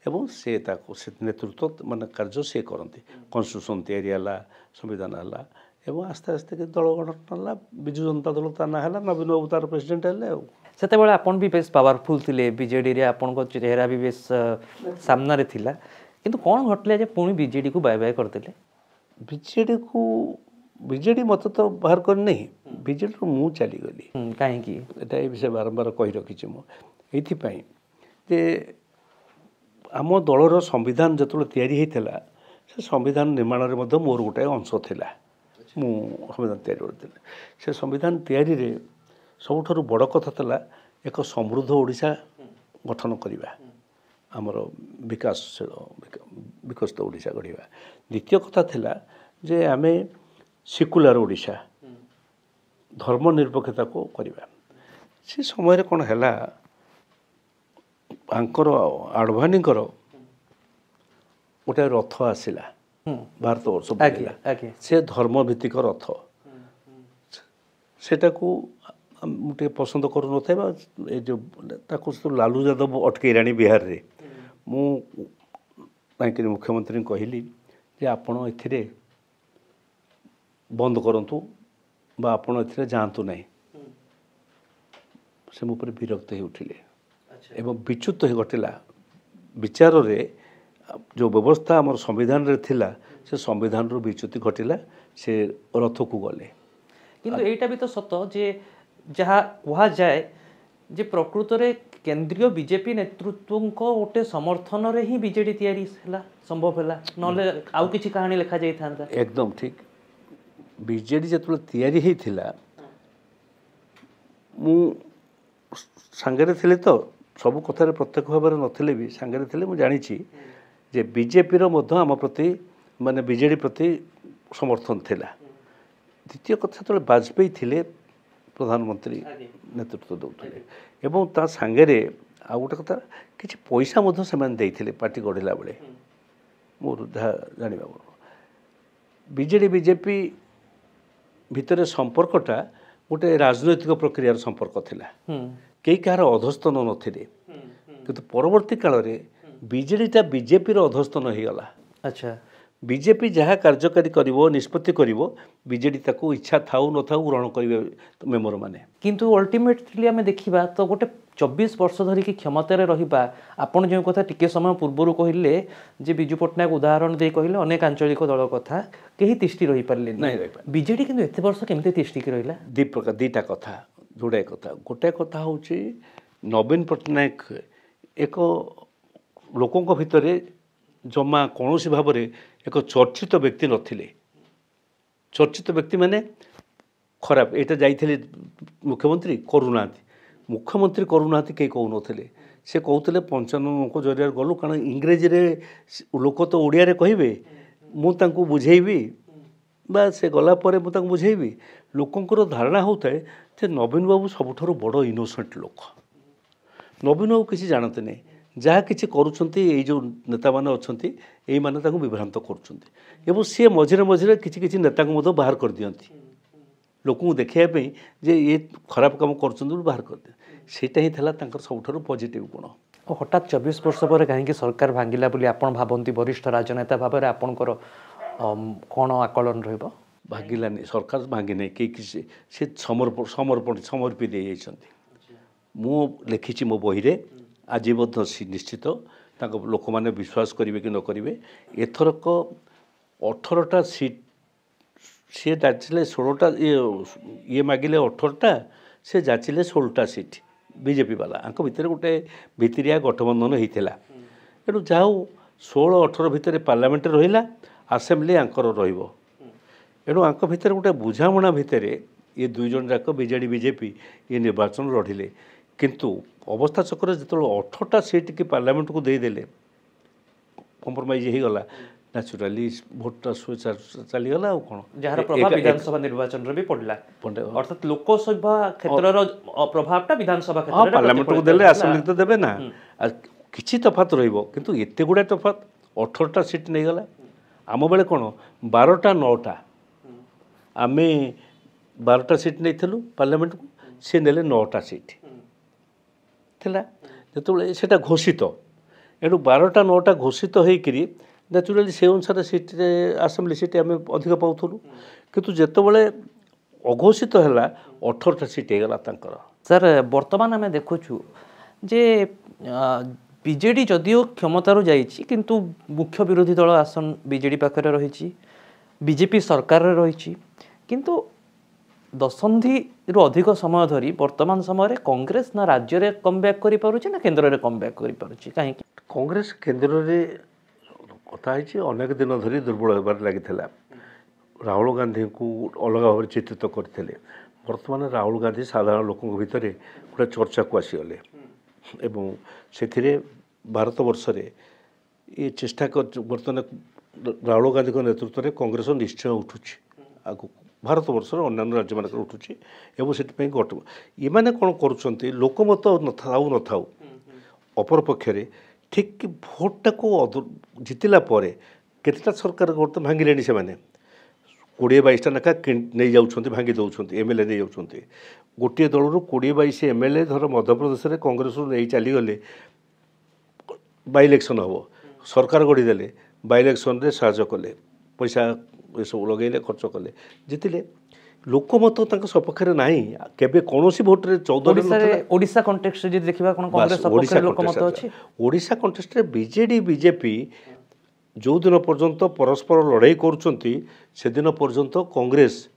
ଏବଂ ସେ ତାକୁ ସେ ନେତୃତ୍ୱ ମାନେ କାର୍ଯ୍ୟ ସେ କରନ୍ତି କନଷ୍ଟିଟ୍ୟୁସନ୍ ତିଆରି ହେଲା ସମ୍ବିଧାନ ହେଲା ଏବଂ ଆସ୍ତେ ଆସ୍ତେ ଦଳ ଗଠନ ହେଲା ବିଜୁ ଜନତା ଦଳ ତା ନାଁ ହେଲା ନବୀନ ବାବୁ ତାର ପ୍ରେସିଡେଣ୍ଟ ହେଲେ ଆଉ ସେତେବେଳେ ଆପଣ ବି ବେଶ ପାୱାରଫୁଲ୍ ଥିଲେ ବିଜେଡ଼ିରେ ଆପଣଙ୍କ ଚେହେରା ବି ବେଶ ସାମ୍ନାରେ ଥିଲା କିନ୍ତୁ କ'ଣ ଘଟିଲା ଯେ ପୁଣି ବିଜେଡ଼ିକୁ ବାଏ ବାଏ କରିଦେଲେ ବିଜେଡ଼ି ମୋତେ ତ ବାହାର କରିନାହିଁ ବିଜେଡ଼ିରୁ ମୁଁ ଚାଲିଗଲି କାହିଁକି ଏଇଟା ଏ ବିଷୟ ବାରମ୍ବାର କହି ରଖିଛି ମୁଁ ଏଇଥିପାଇଁ ଯେ ଆମ ଦଳର ସମ୍ବିଧାନ ଯେତେବେଳେ ତିଆରି ହେଇଥିଲା ସେ ସମ୍ବିଧାନ ନିର୍ମାଣରେ ମଧ୍ୟ ମୋର ଗୋଟାଏ ଅଂଶ ଥିଲା ମୁଁ ସମ୍ବିଧାନ ତିଆରି କରିଥିଲି ସେ ସମ୍ବିଧାନ ତିଆରିରେ ସବୁଠାରୁ ବଡ଼ କଥା ଥିଲା ଏକ ସମୃଦ୍ଧ ଓଡ଼ିଶା ଗଠନ କରିବା ଆମର ବିକାଶଶୀଳ ବିକଶିତ ଓଡ଼ିଶା ଗଢ଼ିବା। ଦ୍ୱିତୀୟ କଥା ଥିଲା ଯେ ଆମେ ସେକୁଲାର ଓଡ଼ିଶା ଧର୍ମନିରପେକ୍ଷତାକୁ କରିବା। ସେ ସମୟରେ କ'ଣ ହେଲା, ଆଙ୍କର ଆଡ଼ଭାନୀଙ୍କର ଗୋଟେ ରଥ ଆସିଲା ଭାରତ ବର୍ଷ ବୁଲିଲା। ସେ ଧର୍ମଭିତ୍ତିକ ରଥ, ସେଟାକୁ ମୁଁ ଟିକେ ପସନ୍ଦ କରୁନଥାଏ ବା ଏ ଯେଉଁ ତାକୁ ଲାଲୁ ଯାଦବ ଅଟକେଇଲାଣି ବିହାରରେ। ମୁଁ କାହିଁକି ମୁଖ୍ୟମନ୍ତ୍ରୀଙ୍କୁ କହିଲି ଯେ ଆପଣ ଏଥିରେ ବନ୍ଦ କରନ୍ତୁ ବା ଆପଣ ଏଥିରେ ଯାଆନ୍ତୁ ନାହିଁ। ସେ ମୋ ଉପରେ ବିରକ୍ତ ହେଇ ଉଠିଲେ ଏବଂ ବିଚ୍ୟୁତ ହେଇ ଘଟିଲା ବିଚାରରେ ଯେଉଁ ବ୍ୟବସ୍ଥା ଆମର ସମ୍ବିଧାନରେ ଥିଲା ସେ ସମ୍ବିଧାନରୁ ବିଚ୍ୟୁତି ଘଟିଲା, ସେ ରଥକୁ ଗଲେ। କିନ୍ତୁ ଏଇଟା ବି ତ ସତ ଯେ ଯାହା କୁହାଯାଏ ଯେ ପ୍ରକୃତରେ କେନ୍ଦ୍ରୀୟ ବିଜେପି ନେତୃତ୍ୱଙ୍କ ଗୋଟେ ସମର୍ଥନରେ ହିଁ ବିଜେଡି ତିଆରି ହେଲା, ସମ୍ଭବ ହେଲା, ନହେଲେ ଆଉ କିଛି କାହାଣୀ ଲେଖାଯାଇଥାନ୍ତା। ଏକଦମ ଠିକ। ବିଜେଡି ଯେତେବେଳେ ତିଆରି ହେଇଥିଲା ମୁଁ ସାଙ୍ଗରେ ଥିଲେ, ତ ସବୁ କଥାରେ ପ୍ରତ୍ୟକ୍ଷ ଭାବରେ ନଥିଲେ ବି ସାଙ୍ଗରେ ଥିଲେ। ମୁଁ ଜାଣିଛି ଯେ ବିଜେପିର ମଧ୍ୟ ଆମ ପ୍ରତି ମାନେ ବିଜେଡି ପ୍ରତି ସମର୍ଥନ ଥିଲା। ଦ୍ୱିତୀୟ କଥା, ଯେତେବେଳେ ବାଜପେୟୀ ଥିଲେ ପ୍ରଧାନମନ୍ତ୍ରୀ ନେତୃତ୍ୱ ଦେଉଥିଲେ ଏବଂ ତା ସାଙ୍ଗରେ ଆଉ ଗୋଟେ କଥା, କିଛି ପଇସା ମଧ୍ୟ ସେମାନେ ଦେଇଥିଲେ ପାର୍ଟି ଗଢ଼ିଲା ବେଳେ। ମୋର ଯାହା ଜାଣିବା, ବିଜେଡ଼ି ବିଜେପି ଭିତରେ ସମ୍ପର୍କଟା ଗୋଟେ ରାଜନୈତିକ ପ୍ରକ୍ରିୟାର ସମ୍ପର୍କ ଥିଲା। କେହି କାହାର ଅଧସ୍ତନ ନଥିଲେ, କିନ୍ତୁ ପରବର୍ତ୍ତୀ କାଳରେ ବିଜେଡ଼ିଟା ବିଜେପିର ଅଧସ୍ତନ ହେଇଗଲା। ଆଚ୍ଛା, ବିଜେପି ଯାହା କାର୍ଯ୍ୟକାରୀ କରିବ, ନିଷ୍ପତ୍ତି କରିବ, ବିଜେଡ଼ି ତାକୁ ଇଚ୍ଛା ଥାଉ ନଥାଉ ଗ୍ରହଣ କରିବେ ମେମ୍ବରମାନେ। କିନ୍ତୁ ଅଲ୍ଟିମେଟଲି ଆମେ ଦେଖିବା ତ ଗୋଟେ 24 ବର୍ଷ ଧରିକି କ୍ଷମତାରେ ରହିବା, ଆପଣ ଯେଉଁ କଥା ଟିକେ ସମୟ ପୂର୍ବରୁ କହିଲେ ଯେ ବିଜୁ ପଟ୍ଟନାୟକ ଉଦାହରଣ ଦେଇ କହିଲେ ଅନେକ ଆଞ୍ଚଳିକ ଦଳ କଥା, କେହି ତିଷ୍ଠି ରହିପାରିଲେନି। ବିଜେଡି କିନ୍ତୁ ଏତେ ବର୍ଷ କେମିତି ତିଷ୍ଠିକି ରହିଲା? ଦୁଇଟା କଥା, ଯୋଡ଼ାଏ କଥା। ଗୋଟାଏ କଥା ହେଉଛି ନବୀନ ପଟ୍ଟନାୟକ ଏକ ଲୋକଙ୍କ ଭିତରେ ଜମା କୌଣସି ଭାବରେ ଏକ ଚର୍ଚ୍ଚିତ ବ୍ୟକ୍ତି ନଥିଲେ। ଚର୍ଚ୍ଚିତ ବ୍ୟକ୍ତି ମାନେ ଖରାପ, ଏଇଟା ଯାଇଥିଲେ ମୁଖ୍ୟମନ୍ତ୍ରୀ କରୁନାହାନ୍ତି, ମୁଖ୍ୟମନ୍ତ୍ରୀ କରୁନାହାନ୍ତି କେହି କହୁନଥିଲେ। ସେ କହୁଥିଲେ 95 ଜରିଆରେ ଗଲୁ, କାରଣ ଇଂରେଜୀରେ ଲୋକ ତ ଓଡ଼ିଆରେ କହିବେ, ମୁଁ ତାଙ୍କୁ ବୁଝେଇବି ବା ସେ ଗଲା ପରେ ମୁଁ ତାଙ୍କୁ ବୁଝେଇବି। ଲୋକଙ୍କର ଧାରଣା ହେଉଥାଏ ଯେ ନବୀନ ବାବୁ ସବୁଠାରୁ ବଡ଼ ଇନୋସେଣ୍ଟ ଲୋକ, ନବୀନ ବାବୁ କିଛି ଜାଣନ୍ତି ନାହିଁ, ଯାହା କିଛି କରୁଛନ୍ତି ଏଇ ଯେଉଁ ନେତାମାନେ ଅଛନ୍ତି ଏଇମାନେ ତାଙ୍କୁ ବିଭ୍ରାନ୍ତ କରୁଛନ୍ତି। ଏବଂ ସିଏ ମଝିରେ ମଝିରେ କିଛି କିଛି ନେତାଙ୍କୁ ମଧ୍ୟ ବାହାର କରିଦିଅନ୍ତି, ଲୋକଙ୍କୁ ଦେଖାଇବା ପାଇଁ ଯେ ଇଏ ଖରାପ କାମ କରୁଛନ୍ତି ବୋଲି ବାହାର କରିଦିଅନ୍ତି। ସେଇଟା ହିଁ ଥିଲା ତାଙ୍କର ସବୁଠାରୁ ପଜିଟିଭ୍ ଗୁଣ। ହଠାତ୍ 24 ବର୍ଷ ପରେ କାହିଁକି ସରକାର ଭାଙ୍ଗିଲା ବୋଲି ଆପଣ ଭାବନ୍ତି? ବରିଷ୍ଠ ରାଜନେତା ଭାବରେ ଆପଣଙ୍କର କ'ଣ ଆକଳନ ରହିବ? ଭାଙ୍ଗିଲାନି, ସରକାର ଭାଙ୍ଗିନାହିଁ, କେହି କିଛି ସେ ସମର୍ପି ଦେଇଯାଇଛନ୍ତି। ମୁଁ ଲେଖିଛି ମୋ ବହିରେ, ଆଜି ମଧ୍ୟ ନିଶ୍ଚିତ ତାଙ୍କ ଲୋକମାନେ ବିଶ୍ୱାସ କରିବେ କି ନ କରିବେ, ଏଥରକ 18ଟା ସିଟ୍ ସିଏ ଯାଚିଲେ 16ଟା, ଇଏ ମାଗିଲେ 18ଟା, ସେ ଯାଚିଲେ 16ଟା ସିଟ୍ ବିଜେପି ବାଲା। ଆଙ୍କ ଭିତରେ ଗୋଟେ ଭିତିରିଆ ଗଠବନ୍ଧନ ହେଇଥିଲା। ତେଣୁ ଯାହା ହଉ 16-18 ଭିତରେ ପାର୍ଲାମେଣ୍ଟରେ ରହିଲା, ଆସେମ୍ବଲି ଆଙ୍କର ରହିବ। ଏଣୁ ଆଙ୍କ ଭିତରେ ଗୋଟେ ବୁଝାମଣା ଭିତରେ ଇଏ ଦୁଇ ଜଣ ଯାକ ବିଜେଡ଼ି ବିଜେପି ଇଏ ନିର୍ବାଚନ ଲଢ଼ିଲେ। କିନ୍ତୁ ଅବସ୍ଥା ଚକ୍ରରେ ଯେତେବେଳେ 18ଟା ସିଟ୍ କି ପାର୍ଲାମେଣ୍ଟକୁ ଦେଇଦେଲେ, କମ୍ପ୍ରମାଇଜ୍ ହେଇଗଲା, ନ୍ୟାଚୁରାଲି ଭୋଟଟା ଚାଲିଗଲା। ଆଉ କ'ଣ, ଯାହାର ପ୍ରଭାବ ବିଧାନସଭା ନିର୍ବାଚନରେ ବି ପଡ଼ିଲା, ଅର୍ଥାତ୍ ଲୋକସଭା କ୍ଷେତ୍ରର ପ୍ରଭାବଟା ବିଧାନସଭା କ୍ଷେତ୍ରରେ ପାର୍ଲାମେଣ୍ଟକୁ ଦେଲେ, ଆସେମ୍ବଲି ତ ଦେବେ ନା। କିଛି ତଫାତ ରହିବ, କିନ୍ତୁ ଏତେ ଗୁଡ଼ାଏ ତଫାତ, 18ଟା ସିଟ୍ ନେଇଗଲା। ଆମ ବେଳେ କ'ଣ 12ଟା 9ଟା, ଆମେ 12ଟା ସିଟ୍ ନେଇଥିଲୁ ପାର୍ଲାମେଣ୍ଟକୁ, ସେ ନେଲେ 9ଟା ସିଟ୍ ଥିଲା ଯେତେବେଳେ ସେଇଟା ଘୋଷିତ। ଏଣୁ 12ଟା 9ଟା ଘୋଷିତ ହେଇକିରି ନ୍ୟାଚୁରାଲି ସେ ଅନୁସାରେ ସିଟ୍ରେ ଆସେମ୍ବଲି ସିଟ୍ ଆମେ ଅଧିକ ପାଉଥିଲୁ। କିନ୍ତୁ ଯେତେବେଳେ ଅଘୋଷିତ ହେଲା 18ଟା ସିଟ୍ ହେଇଗଲା ତାଙ୍କର। ସାର୍, ବର୍ତ୍ତମାନ ଆମେ ଦେଖୁଛୁ ଯେ ବିଜେଡ଼ି ଯଦିଓ କ୍ଷମତାରୁ ଯାଇଛି, କିନ୍ତୁ ମୁଖ୍ୟ ବିରୋଧୀ ଦଳ ଆସନ ବିଜେଡ଼ି ପାଖରେ ରହିଛି, ବିଜେପି ସରକାରରେ ରହିଛି। କିନ୍ତୁ ଦଶନ୍ଧିରୁ ଅଧିକ ସମୟ ଧରି ବର୍ତ୍ତମାନ ସମୟରେ କଂଗ୍ରେସ ନା ରାଜ୍ୟରେ କମ୍ବ୍ୟାକ୍ କରିପାରୁଛି ନା କେନ୍ଦ୍ରରେ କମ୍ବ୍ୟାକ୍ କରିପାରୁଛି, କାହିଁକି? କଂଗ୍ରେସ କେନ୍ଦ୍ରରେ କଥା ହେଇଛି, ଅନେକ ଦିନ ଧରି ଦୁର୍ବଳ ହେବାରେ ଲାଗିଥିଲା। ରାହୁଲ ଗାନ୍ଧୀଙ୍କୁ ଅଲଗା ଭାବରେ ଚିତ୍ରିତ କରିଥିଲେ। ବର୍ତ୍ତମାନ ରାହୁଲ ଗାନ୍ଧୀ ସାଧାରଣ ଲୋକଙ୍କ ଭିତରେ ଗୋଟେ ଚର୍ଚ୍ଚାକୁ ଆସିଗଲେ ଏବଂ ସେଥିରେ भारत वर्ष ये चेष्टा कर बर्तमान राहुल गांधी नेतृत्व में कांग्रेस निश्चय उठुची आगु भारत वर्ष अन्य राज्य मान उठुची एवं से गट ये मैंने कौन करुँच लोकमत नथाऊ नथाऊ अपर पक्षे ठीक कि भोटा को जितला केतटा सरकार गोटे भांगिले से 20-22टा लेखा नहीं जाऊँच भांगी दौरान एमएलए नहीं जाऊँच गोटे दलू 20-22 एमएलए धर मध्यप्रदेश में कांग्रेस नहीं चलीगले बाय इलेक्शन हम सरकार गढ़ीदे बाय इलेक्शन रे साहाय्य कले पैसा ये सब लगे खर्च कले जितिले लोकमत सपक्ष ना केबे कौन भोट रे 14 कंटेक्स्ट देखा कांग्रेस सपक्ष लोकमत अछि ओडिशा कंटेस्ट रे बीजेडी बीजेपी जो दिन पर्यंत परस्पर लड़ाई करुँच से दिन पर्यंत कांग्रेस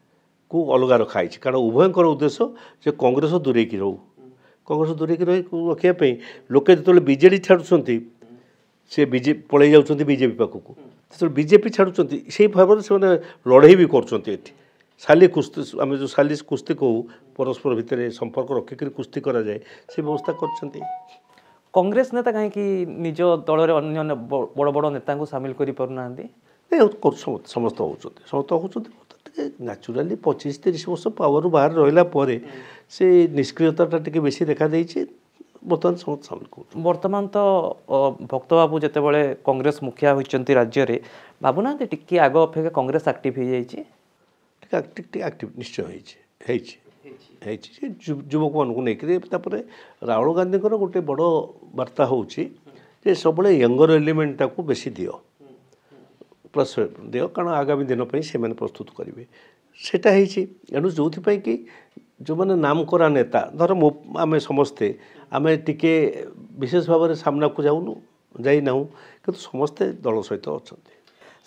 को अलग रखाई कारण उभयंकर उद्देश्य जे कांग्रेस दूरे की रहू कांग्रेस दूरे की रखापी लोके जो बीजेडी छाड़ुंट से पलि जाऊँच बीजेपी पाखक जो बीजेपी छाड़ुंट से भाव से लड़ाई भी कर साली कुस्ती आम जो साली कुस्ती कहू परस्पर भितर संपर्क रखिक कुस्ती करा जाए से व्यवस्था कर कांग्रेस नेता कहीं निज दल अन्य बड़ बड़ नेता को सामिल कर पारना समस्त होती न्याचुराली 25-30 वर्ष पावर बाहर रहा से निष्क्रियता टी बेसी देखा देती बर्तमान समस्त सामिल कर बर्तमान तो भक्त बाबू जिते कांग्रेस मुखिया होती राज्य में भावुना टी आग अपेक्षा कांग्रेस एक्टिव हो जाए एक्टिव निश्चय युवक मानू नहीं राहुल गांधी गोटे बड़ वार्ता हूँ सब यंगर एलिमेंटा को बेसी दियो प्लस दियो कारण आगामी दिन से प्रस्तुत करेंगे सेटा एणु जो कि जो मैंने नाम करा नेता धर आम समस्ते आम टिके विशेष भाव में सामना को जाऊनु जाना कि समस्ते दल सहित अच्छा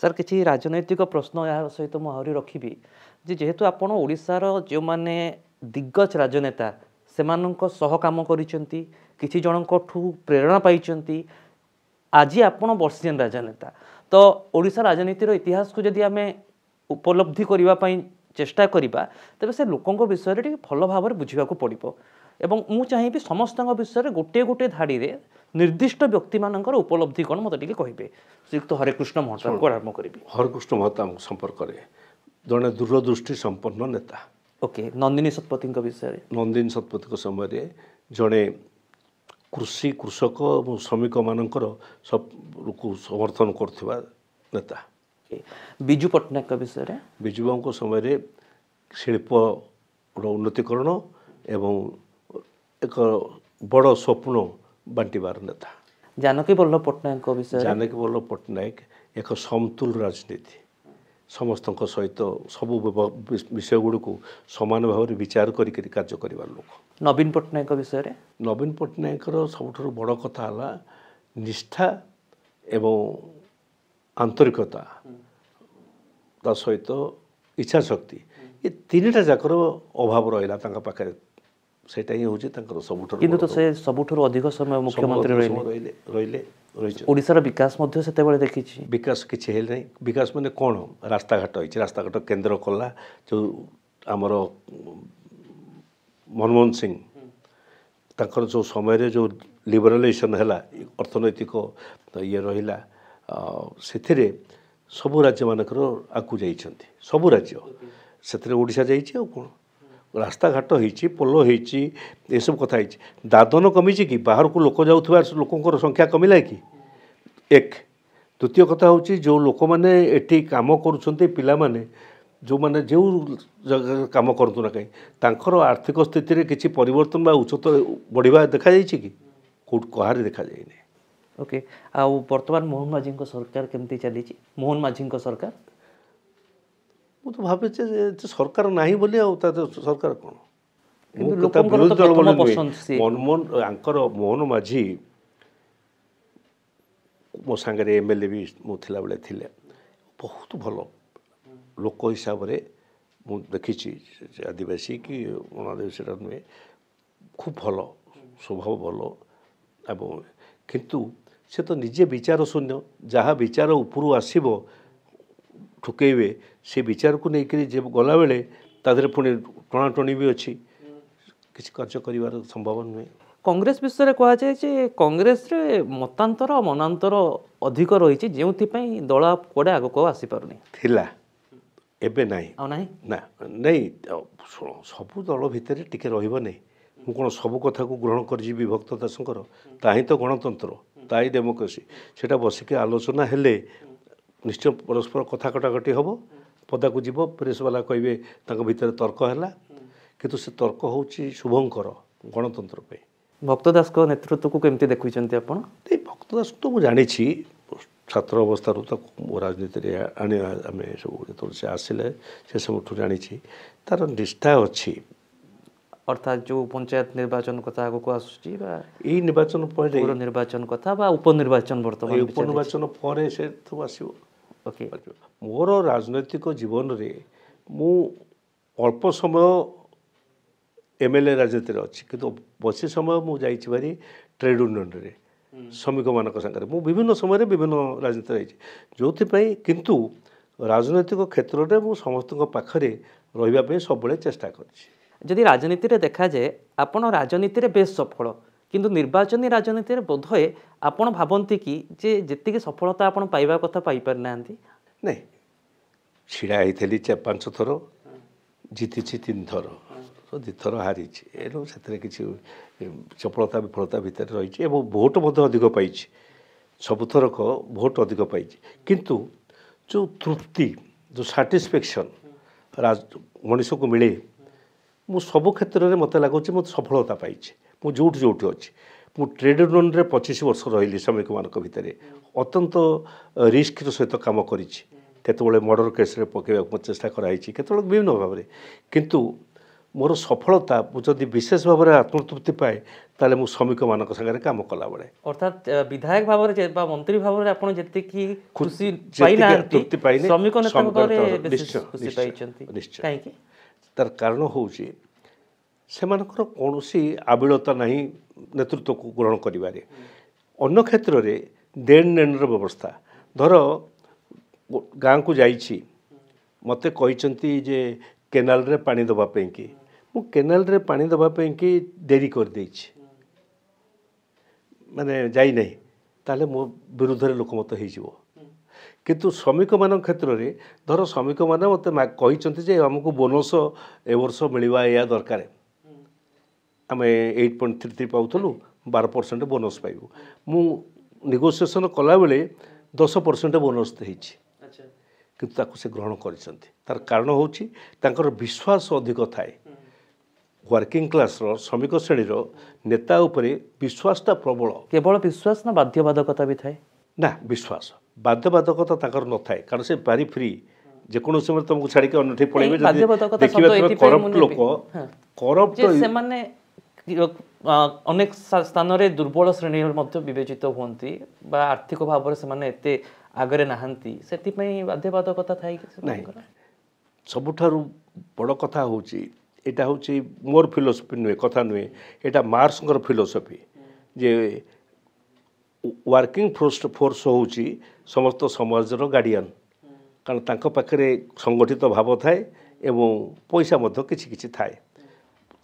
सर किसी राजनैतिक प्रश्न या सहित मुझे रखी जेहेतु आपण ओडिशार जो माने दिग्गज राजनेता से सह काम करिसेंती किछि जनकठू प्रेरणा पाइचंती आज आपण वर्षीयन राजनेता तो ओडिशा राजनीतिर इतिहास को जदि आम उपलब्धि करबा पई चेष्टा करिबा तबे से लोकंक विषय रे भल भाव में बुझा पड़ो एवं मु चाहिए समस्त विषय गोटे गोटे धाड़ी रे निर्दिष्ट व्यक्ति मानकर उपलब्धि कौन मत टे कहे श्रीयुक्त हरेकृष्ण महता को आरंभ करी हरेकृष्ण महता संपर्क में जड़े दूरदृष्टि संपन्न नेता ओके नंदिनी शतपथी विषय नंदिनी शतपथी समय जड़े कृषि कृषक और श्रमिक मानकर सब समर्थन करथिबा नेता बिजू पट्टनायक विषय बिजू बाबू समय शिल्प उन्नतिकरण एवं एक बड़ स्वप्न बांटिबार नेता जानकी वल्लभ पट्टनायक विषय जानकी वल्लभ पट्टनायक एक समतुल राजनीति समस्त सहित सबू विषय गुड़ को सामान भाव में विचार करके कार्य करने लोक नवीन पट्टनायक विषय नवीन पट्टनायक सब बड़ कथा निष्ठा एवं आंतरिकता ता सहित इच्छा शक्ति ये तीनटा जाकर अभाव रहा पाखे सेटा ही हूँ सबुठ किंतु तो से सबुठ अधिक समय मुख्यमंत्री रहिले ओडिशार विकास से देखी विकास किसी है नहीं विकास माने कौन रास्ता घाट होती रास्ता घाट केन्द्र कला जो आमर मनमोहन सिंह ताकर जो समय जो लिबरालाइजेशन है अर्थनैतिक ये रहा से सबू राज्य मानकर आकू जाइछन्ति सबू राज्य से ओडिशा जाइए और कौन रास्ता घाट होती पोल होती ये सब कथा दादन कमी कि बाहर को लोक जाऊा लोक संख्या कमिला कि एक द्वितीय कथा हूँ जो लोक मैंने एटी काम करुँच पिला माने जो मैंने जो जगह काम करतु ना कहीं आर्थिक स्थिति रे किसी परिवर्तन उच्चतर बढ़िया देखा जाइए कि कौट कहार देखा जाए ओके आउ वर्तमान मोहन माझी सरकार केमती चली मोहन माझी सरकार मु तो भावे सरकार नहीं बोली सरकार कौन विरोधी दल मनमोहन आंकर मोहन माझी मो सांगे एमएलए भी मुला बेले थे बहुत भल लोक हिसाब से मुझे देखी आदिवासी कि अनादिवासी नुहे खूब भल स्वभाव भल एवं किंतु से तो निजे विचार शून्य जहाँ विचार उपरू आसब ठुकेबे से विचार को लेकर जब गला बेले तादरे पुणी टणाटणी भी अच्छी किसी कार्य कर संभव नुहे कांग्रेस विषय कुहाଯାଏ ଯେ କଂଗ୍ରେସରେ ମତାନ୍ତର ମନାନ୍ତର ଅଧିକ ରହିଛି ଯେଉଁଥିପାଇଁ ଦଳ କୁଆଡ଼େ ଆଗକୁ ଆସିପାରୁନି ଥିଲା ଏବେ ନାହିଁ ଆଉ ନାହିଁ ନା ନାଇଁ ଶୁଣ ସବୁ ଦଳ ଭିତରେ ଟିକେ ରହିବ ନାହିଁ ମୁଁ କ'ଣ ସବୁ କଥାକୁ ଗ୍ରହଣ କରିଛି ବିଭକ୍ତ ଦାସଙ୍କର ତାହା ହିଁ ତ ଗଣତନ୍ତ୍ର ତାହା ହିଁ ଡେମୋକ୍ରେସି ସେଇଟା ବସିକି ଆଲୋଚନା ହେଲେ ନିଶ୍ଚୟ ପରସ୍ପର କଥା କଟାକଟି ହେବ ପଦାକୁ ଯିବ ପ୍ରେସ୍ ବାଲା କହିବେ ତାଙ୍କ ଭିତରେ ତର୍କ ହେଲା କିନ୍ତୁ ସେ ତର୍କ ହେଉଛି ଶୁଭଙ୍କର ଗଣତନ୍ତ୍ର ପାଇଁ ଭକ୍ତ ଦାସଙ୍କ ନେତୃତ୍ୱକୁ କେମିତି ଦେଖୁଛନ୍ତି ଆପଣ ଏଇ ଭକ୍ତ ଦାସକୁ ତ ମୁଁ ଜାଣିଛି ଛାତ୍ର ଅବସ୍ଥାରୁ ତାକୁ ରାଜନୀତିରେ ଆଣି ଆମେ ସବୁ ଯେତେବେଳେ ସେ ଆସିଲେ ସେ ସବୁଠୁ ଜାଣିଛି ତାର ନିଷ୍ଠା ଅଛି ଅର୍ଥାତ୍ ଯେଉଁ ପଞ୍ଚାୟତ ନିର୍ବାଚନ କଥା ଆଗକୁ ଆସୁଛି ବା ଏଇ ନିର୍ବାଚନ ପରେ ପୌର ନିର୍ବାଚନ କଥା ବା ଉପନିର୍ବାଚନ ବର୍ତ୍ତମାନ ଏଇ ଉପନିର୍ବାଚନ ପରେ ସେ ସବୁ ଆସିବ ଓକେ ମୋର ରାଜନୈତିକ ଜୀବନରେ ମୁଁ ଅଳ୍ପ ସମୟ MLA ରାଜନୀତିରେ ଅଛି କିନ୍ତୁ ବେଶୀ ସମୟ ମୁଁ ଯାଇଛି ଭାରି ଟ୍ରେଡ୍ ୟୁନିୟନରେ ଶ୍ରମିକମାନଙ୍କ ସାଙ୍ଗରେ ମୁଁ ବିଭିନ୍ନ ସମୟରେ ବିଭିନ୍ନ ରାଜନୀତିରେ ଯାଇଛି ଯେଉଁଥିପାଇଁ କିନ୍ତୁ ରାଜନୈତିକ କ୍ଷେତ୍ରରେ ମୁଁ ସମସ୍ତଙ୍କ ପାଖରେ ରହିବା ପାଇଁ ସବୁବେଳେ ଚେଷ୍ଟା କରିଛି ଯଦି ରାଜନୀତିରେ ଦେଖାଯାଏ ଆପଣ ରାଜନୀତିରେ ବେଶ ସଫଳ କିନ୍ତୁ ନିର୍ବାଚନୀ ରାଜନୀତିରେ ବୋଧହୁଏ ଆପଣ ଭାବନ୍ତି କି ଯେ ଯେତିକି ସଫଳତା ଆପଣ ପାଇବା କଥା ପାଇପାରିନାହାନ୍ତି ନାଇଁ ଛିଡ଼ା ହେଇଥିଲି 4-5 ଥର ଜିତିଛି 3 ଥର 2 ଥର ହାରିଛି ଏଣୁ ସେଥିରେ କିଛି ସଫଳତା ବିଫଳତା ଭିତରେ ରହିଛି ଏବଂ ଭୋଟ ମଧ୍ୟ ଅଧିକ ପାଇଛି ସବୁଥରକ ଭୋଟ ଅଧିକ ପାଇଛି କିନ୍ତୁ ଯେଉଁ ତୃପ୍ତି ଯେଉଁ ସାଟିସ୍ଫ୍ୟାକ୍ସନ୍ ମଣିଷକୁ ମିଳେ ମୁଁ ସବୁ କ୍ଷେତ୍ରରେ ମୋତେ ଲାଗୁଛି ମୁଁ ସଫଳତା ପାଇଛି ମୁଁ ଯେଉଁଠି ଅଛି ମୁଁ ଟ୍ରେଡ୍ ୟୁନିୟନରେ 25 ବର୍ଷ ରହିଲି ଶ୍ରମିକମାନଙ୍କ ଭିତରେ ଅତ୍ୟନ୍ତ ରିସ୍କର ସହିତ କାମ କରିଛି କେତେବେଳେ ମର୍ଡର କେସ୍ରେ ପକାଇବାକୁ ଚେଷ୍ଟା କରାଯାଇଛି କେତେବେଳେ ବିଭିନ୍ନ ଭାବରେ କିନ୍ତୁ ମୋର ସଫଳତା ମୁଁ ଯଦି ବିଶେଷ ଭାବରେ ଆତ୍ମତୃପ୍ତି ପାଏ ତାହେଲେ ମୁଁ ଶ୍ରମିକମାନଙ୍କ ସାଙ୍ଗରେ କାମ କଲାବେଳେ ଅର୍ଥାତ୍ ବିଧାୟକ ଭାବରେ ବା ମନ୍ତ୍ରୀ ଭାବରେ ଆପଣ ଯେତିକି ଖୁସି ପାଇନାହାନ୍ତି ଶ୍ରମିକ ନେତାଙ୍କରେ ଖୁସି ପାଇଛନ୍ତି କାହିଁକି ତାର କାରଣ ହେଉଛି ସେମାନଙ୍କର କୌଣସି ଆବିଳତା ନାହିଁ ନେତୃତ୍ୱକୁ ଗ୍ରହଣ କରିବାରେ ଅନ୍ୟ କ୍ଷେତ୍ରରେ ଦେଣ ନେଣର ବ୍ୟବସ୍ଥା ଧର ଗାଁକୁ ଯାଇଛି ମୋତେ କହିଛନ୍ତି ଯେ କେନାଲରେ ପାଣି ଦେବା ପାଇଁକି ମୁଁ କେନାଲରେ ପାଣି ଦେବା ପାଇଁକି ଡେରି କରିଦେଇଛି ମାନେ ଯାଇନାହିଁ ତାହେଲେ ମୋ ବିରୁଦ୍ଧରେ ଲୋକମତ ହେଇଯିବ କିନ୍ତୁ ଶ୍ରମିକମାନଙ୍କ କ୍ଷେତ୍ରରେ ଧର ଶ୍ରମିକମାନେ ମୋତେ କହିଛନ୍ତି ଯେ ଆମକୁ ବୋନସ ଏ ବର୍ଷ ମିଳିବା ଏହା ଦରକାର ଆମେ 8.33 ପାଉଥିଲୁ 12% ବୋନସ୍ ପାଇବୁ ମୁଁ ନେଗୋସିଏସନ୍ କଲାବେଳେ 10% ବୋନସ୍ ହେଇଛି କିନ୍ତୁ ତାକୁ ସେ ଗ୍ରହଣ କରିଛନ୍ତି ତାର କାରଣ ହେଉଛି ତାଙ୍କର ବିଶ୍ୱାସ ଅଧିକ ଥାଏ ୱାର୍କିଂ କ୍ଲାସ୍ର ଶ୍ରମିକ ଶ୍ରେଣୀର ନେତା ଉପରେ ବିଶ୍ୱାସଟା ପ୍ରବଳ କେବଳ ବିଶ୍ୱାସ ନା ବାଧ୍ୟବାଧକତା ବି ଥାଏ ନା ବିଶ୍ୱାସ ବାଧ୍ୟବାଧକତା ତାଙ୍କର ନଥାଏ କାରଣ ସେ ଭାରି ଫ୍ରି ଯେକୌଣସି ସମୟରେ ତୁମକୁ ଛାଡ଼ିକି ଅନ୍ୟଠି ପଳେଇବେ ଯଦି ଦେଖିବେ କରପ୍ଟ ଲୋକ କରପ୍ଟ ସେମାନେ ଅନେକ ସ୍ଥାନରେ ଦୁର୍ବଳ ଶ୍ରେଣୀରେ ମଧ୍ୟ ବିବେଚିତ ହୁଅନ୍ତି ବା ଆର୍ଥିକ ଭାବରେ ସେମାନେ ଏତେ ଆଗରେ ନାହାନ୍ତି ସେଥିପାଇଁ ବାଧ୍ୟବାଧକତା ଥାଏ କି ନାହିଁ ସବୁଠାରୁ ବଡ଼ କଥା ହେଉଛି ଏଇଟା ହେଉଛି ମୋର ଫିଲୋସଫି ନୁହେଁ କଥା ନୁହେଁ ଏଇଟା ମାର୍କ୍ସଙ୍କର ଫିଲୋସଫି ଯେ ୱାର୍କିଂ ଫୋର୍ସ ହେଉଛି ସମସ୍ତ ସମାଜର ଗାର୍ଡ଼ିଆନ୍ କାରଣ ତାଙ୍କ ପାଖରେ ସଂଗଠିତ ଭାବ ଥାଏ ଏବଂ ପଇସା ମଧ୍ୟ କିଛି କିଛି ଥାଏ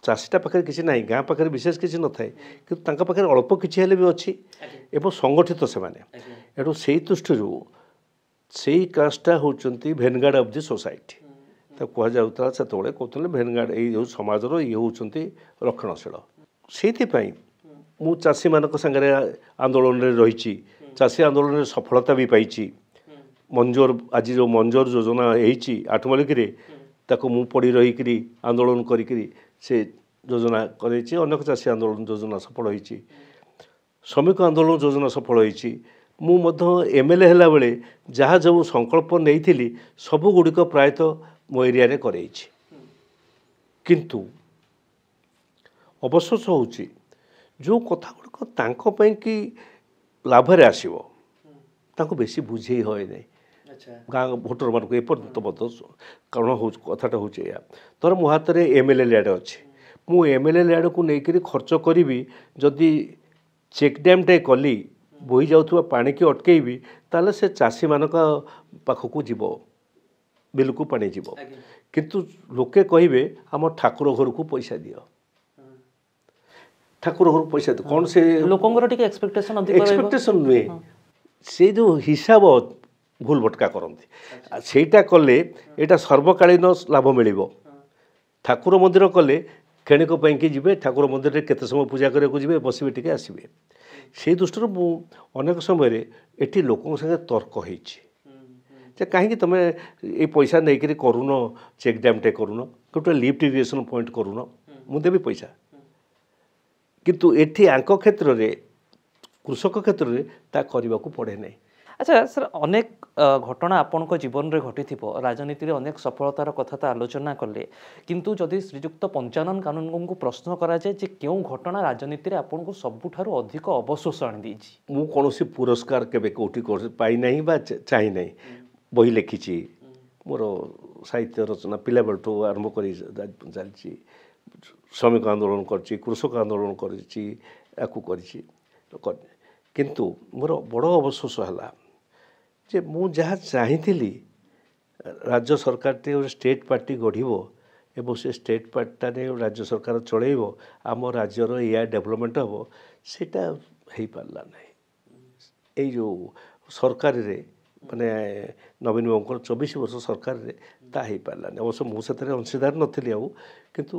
ଚାଷୀଟା ପାଖରେ କିଛି ନାହିଁ ଗାଁ ପାଖରେ ବିଶେଷ କିଛି ନଥାଏ କିନ୍ତୁ ତାଙ୍କ ପାଖରେ ଅଳ୍ପ କିଛି ହେଲେ ବି ଅଛି ଏବଂ ସଂଗଠିତ ସେମାନେ ଏଣୁ ସେଇ ଦୃଷ୍ଟିରୁ ସେଇ କ୍ଲାସ୍ଟା ହେଉଛନ୍ତି ଭେନଗାର୍ଡ଼ ଅଫ୍ ଦି ସୋସାଇଟି ତାକୁ କୁହାଯାଉଥିଲା ସେତେବେଳେ କହୁଥିଲେ ଭେନଗାର୍ଡ଼ ଏଇ ଯେଉଁ ସମାଜର ଇଏ ହେଉଛନ୍ତି ରକ୍ଷଣଶୀଳ ସେଇଥିପାଇଁ ମୁଁ ଚାଷୀମାନଙ୍କ ସାଙ୍ଗରେ ଆନ୍ଦୋଳନରେ ରହିଛି ଚାଷୀ ଆନ୍ଦୋଳନରେ ସଫଳତା ବି ପାଇଛି ମଞ୍ଜୁର ଆଜି ଯେଉଁ ମଞ୍ଜୁର ଯୋଜନା ହେଇଛି ଆଠମଲ୍ଲିକରେ ତାକୁ ମୁଁ ପଡ଼ି ରହିକିରି ଆନ୍ଦୋଳନ କରିକିରି ସେ ଯୋଜନା କରାଇଛି ଅନେକ ଚାଷୀ ଆନ୍ଦୋଳନ ଯୋଜନା ସଫଳ ହୋଇଛି ଶ୍ରମିକ ଆନ୍ଦୋଳନ ଯୋଜନା ସଫଳ ହୋଇଛି ମୁଁ ମଧ୍ୟ MLA ହେଲାବେଳେ ଯାହା ସବୁ ସଂକଳ୍ପ ନେଇଥିଲି ସବୁଗୁଡ଼ିକ ପ୍ରାୟତଃ ମୋ ଏରିଆରେ କରାଇଛି କିନ୍ତୁ ଅବଶୋଷ ହେଉଛି ଯେଉଁ କଥା ଗୁଡ଼ିକ ତାଙ୍କ ପାଇଁକି ଲାଭରେ ଆସିବ ତାଙ୍କୁ ବେଶୀ ବୁଝେଇ ହୁଏ ନାହିଁ ଗାଁ ଭୋଟରମାନଙ୍କୁ ଏପର୍ଯ୍ୟନ୍ତ ମଧ୍ୟ କାରଣ ହେଉଛି କଥାଟା ହେଉଛି ଏଇଆ ଧର ମୋ ହାତରେ MLA ଲ୍ୟାଡ୍ ଅଛି ମୁଁ MLA ଲ୍ୟାଡ୍କୁ ନେଇକରି ଖର୍ଚ୍ଚ କରିବି ଯଦି ଚେକ୍ ଡ୍ୟାମ୍ଟେ କଲି ବୋହି ଯାଉଥିବା ପାଣିକି ଅଟକେଇବି ତାହେଲେ ସେ ଚାଷୀମାନଙ୍କ ପାଖକୁ ଯିବ ବିଲକୁ ପାଣି ଯିବ କିନ୍ତୁ ଲୋକେ କହିବେ ଆମ ଠାକୁର ଘରକୁ ପଇସା ଦିଅ ଠାକୁର ଘରୁ ପଇସା କ'ଣ ସେ ଲୋକଙ୍କର ଟିକେ ଏକ୍ସପେକ୍ଟେସନ ଅଧିକ ରହିବ। ଏକ୍ସପେକ୍ଟେସନ ନୁହେଁ, ସେ ଯେଉଁ ହିସାବ ଭୁଲ ଭଟକା କରନ୍ତି। ସେଇଟା କଲେ ଏଇଟା ସର୍ବକାଳୀନ ଲାଭ ମିଳିବ। ଠାକୁର ମନ୍ଦିର କଲେ କ୍ଷଣିକ ପାଇଁକି ଯିବେ, ଠାକୁର ମନ୍ଦିରରେ କେତେ ସମୟ ପୂଜା କରିବାକୁ ଯିବେ, ବସିବେ ଟିକେ ଆସିବେ। ସେଇ ଦୃଷ୍ଟିରୁ ମୁଁ ଅନେକ ସମୟରେ ଏଠି ଲୋକଙ୍କ ସାଙ୍ଗେ ତର୍କ ହେଇଛି ଯେ କାହିଁକି ତୁମେ ଏଇ ପଇସା ନେଇକରି କରୁନ, ଚେକ୍ ଡ୍ୟାମ୍ଟେ କରୁନ, ଗୋଟେ ଲିଫ୍ଟ ଇରିଗେସନ୍ ପଏଣ୍ଟ କରୁନ, ମୁଁ ଦେବି ପଇସା। କିନ୍ତୁ ଏଠି ଆଙ୍କ କ୍ଷେତ୍ରରେ, କୃଷକ କ୍ଷେତ୍ରରେ ତା କରିବାକୁ ପଡ଼େ ନାହିଁ। আচ্ছা স্যার, অনেক ঘটনা আপনার জীবনের ঘটিথিব, রাজনীতিরে অনেক সফলতার কথা তো আলোচনা কলে, কিন্তু যদি শ্রীযুক্ত পঞ্চানন কানুনগোଙ୍କୁ প্রশ্ন করা যায় যে কেউ ঘটনা রাজনীতিরে আপনার সবুঠার অধিক অবশোষ আনিদেছি? ମୁଁ କୌଣସି ପୁରସ୍କାର କେବେ କେଉଁଠି ପାଇନାହିଁ ବା ଚାହିଁ ନାହିଁ। ବହି ଲେଖିଛି, ମୋର ସାହିତ୍ୟ ରଚନା ପିଲାବେଳଠୁ ଆରମ୍ଭ କରି ଚାଲିଛି। ଶ୍ରମିକ ଆନ୍ଦୋଳନ କରିଛି, କୃଷକ ଆନ୍ଦୋଳନ କରିଛି, ୟାକୁ କରିଛି। କିନ୍ତୁ ମୋର ବଡ଼ ଅବଶୋଷ ହେଲା ଯେ ମୁଁ ଯାହା ଚାହିଁଥିଲି ରାଜ୍ୟ ସରକାରଟି ଗୋଟେ ଷ୍ଟେଟ୍ ପାର୍ଟି ଗଢ଼ିବ ଏବଂ ସେ ଷ୍ଟେଟ୍ ପାର୍ଟିଟାରେ ରାଜ୍ୟ ସରକାର ଚଳେଇବ, ଆମ ରାଜ୍ୟର ଏଇଆ ଡେଭଲପମେଣ୍ଟ ହେବ, ସେଇଟା ହେଇପାରିଲା ନାହିଁ। ଏଇ ଯେଉଁ ସରକାରରେ ମାନେ ନବୀନ ବାବୁଙ୍କର 24 ବର୍ଷ ସରକାରରେ ତାହା ହେଇପାରିଲାନି। ଅବଶ୍ୟ ମୁଁ ସେଥିରେ ଅଂଶୀଦାର ନଥିଲି ଆଉ, କିନ୍ତୁ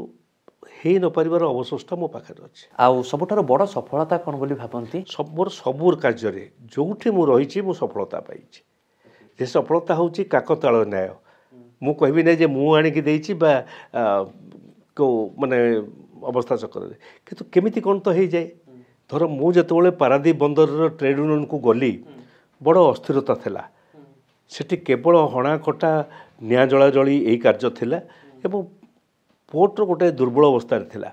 ହେଇ ନପାରିବାର ଅବଶୋଷଟା ମୋ ପାଖରେ ଅଛି। ଆଉ ସବୁଠାରୁ ବଡ଼ ସଫଳତା କ'ଣ ବୋଲି ଭାବନ୍ତି? ମୋର ସବୁ କାର୍ଯ୍ୟରେ ଯେଉଁଠି ମୁଁ ରହିଛି ମୁଁ ସଫଳତା ପାଇଛି। ସେ ସଫଳତା ହେଉଛି କାକତାଳ ନ୍ୟାୟ। ମୁଁ କହିବି ନାହିଁ ଯେ ମୁଁ ଆଣିକି ଦେଇଛି ବା କେଉଁ ମାନେ ଅବସ୍ଥା ଚକ୍ରରେ, କିନ୍ତୁ କେମିତି କ'ଣ ତ ହେଇଯାଏ। ଧର ମୁଁ ଯେତେବେଳେ ପାରାଦୀପ ବନ୍ଦରର ଟ୍ରେଡ୍ ୟୁନିୟନକୁ ଗଲି, ବଡ଼ ଅସ୍ଥିରତା ଥିଲା ସେଠି, କେବଳ ହଣାକଟା ନିଆଁ ଜଳାଜଳି ଏଇ କାର୍ଯ୍ୟ ଥିଲା ଏବଂ ପୋର୍ଟର ଗୋଟେ ଦୁର୍ବଳ ଅବସ୍ଥାରେ ଥିଲା।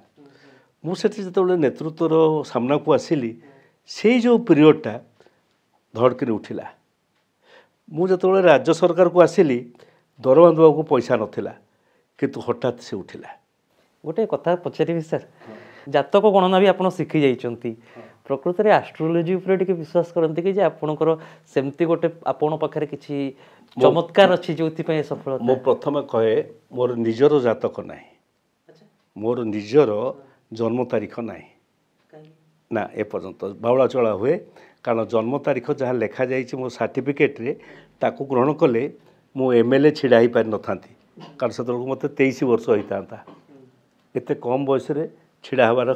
ମୁଁ ସେଠି ଯେତେବେଳେ ନେତୃତ୍ୱର ସାମ୍ନାକୁ ଆସିଲି, ସେଇ ଯେଉଁ ପିରିୟଡ଼ଟା ଧଡ଼କିନି ଉଠିଲା। ମୁଁ ଯେତେବେଳେ ରାଜ୍ୟ ସରକାରକୁ ଆସିଲି, ଦରମା ଦେବାକୁ ପଇସା ନଥିଲା, କିନ୍ତୁ ହଠାତ୍ ସେ ଉଠିଲା। ଗୋଟେ କଥା ପଚାରିବି ସାର୍, ଜାତକ ଗଣନା ବି ଆପଣ ଶିଖି ଯାଇଛନ୍ତି, ପ୍ରକୃତରେ ଆଷ୍ଟ୍ରୋଲୋଜି ଉପରେ ଟିକେ ବିଶ୍ୱାସ କରନ୍ତି କି ଯେ ଆପଣଙ୍କର ସେମିତି ଗୋଟେ ଆପଣ ପାଖରେ କିଛି ଚମତ୍କାର ଅଛି ଯେଉଁଥିପାଇଁ ସଫଳତା? ମୁଁ ପ୍ରଥମେ କହେ ମୋର ନିଜର ଜାତକ ନାହିଁ, ମୋର ନିଜର ଜନ୍ମ ତାରିଖ ନାହିଁ ନା। ଏପର୍ଯ୍ୟନ୍ତ ବାଉଳା ଚଳା ହୁଏ, କାରଣ ଜନ୍ମ ତାରିଖ ଯାହା ଲେଖାଯାଇଛି ମୋ ସାର୍ଟିଫିକେଟ୍ରେ, ତାକୁ ଗ୍ରହଣ କଲେ ମୁଁ MLA ଛିଡ଼ା ହେଇପାରିନଥାନ୍ତି, କାରଣ ସେତେବେଳକୁ ମୋତେ 23 ବର୍ଷ ହେଇଥାନ୍ତା। ଏତେ କମ୍ ବୟସରେ ଛିଡ଼ା ହେବାର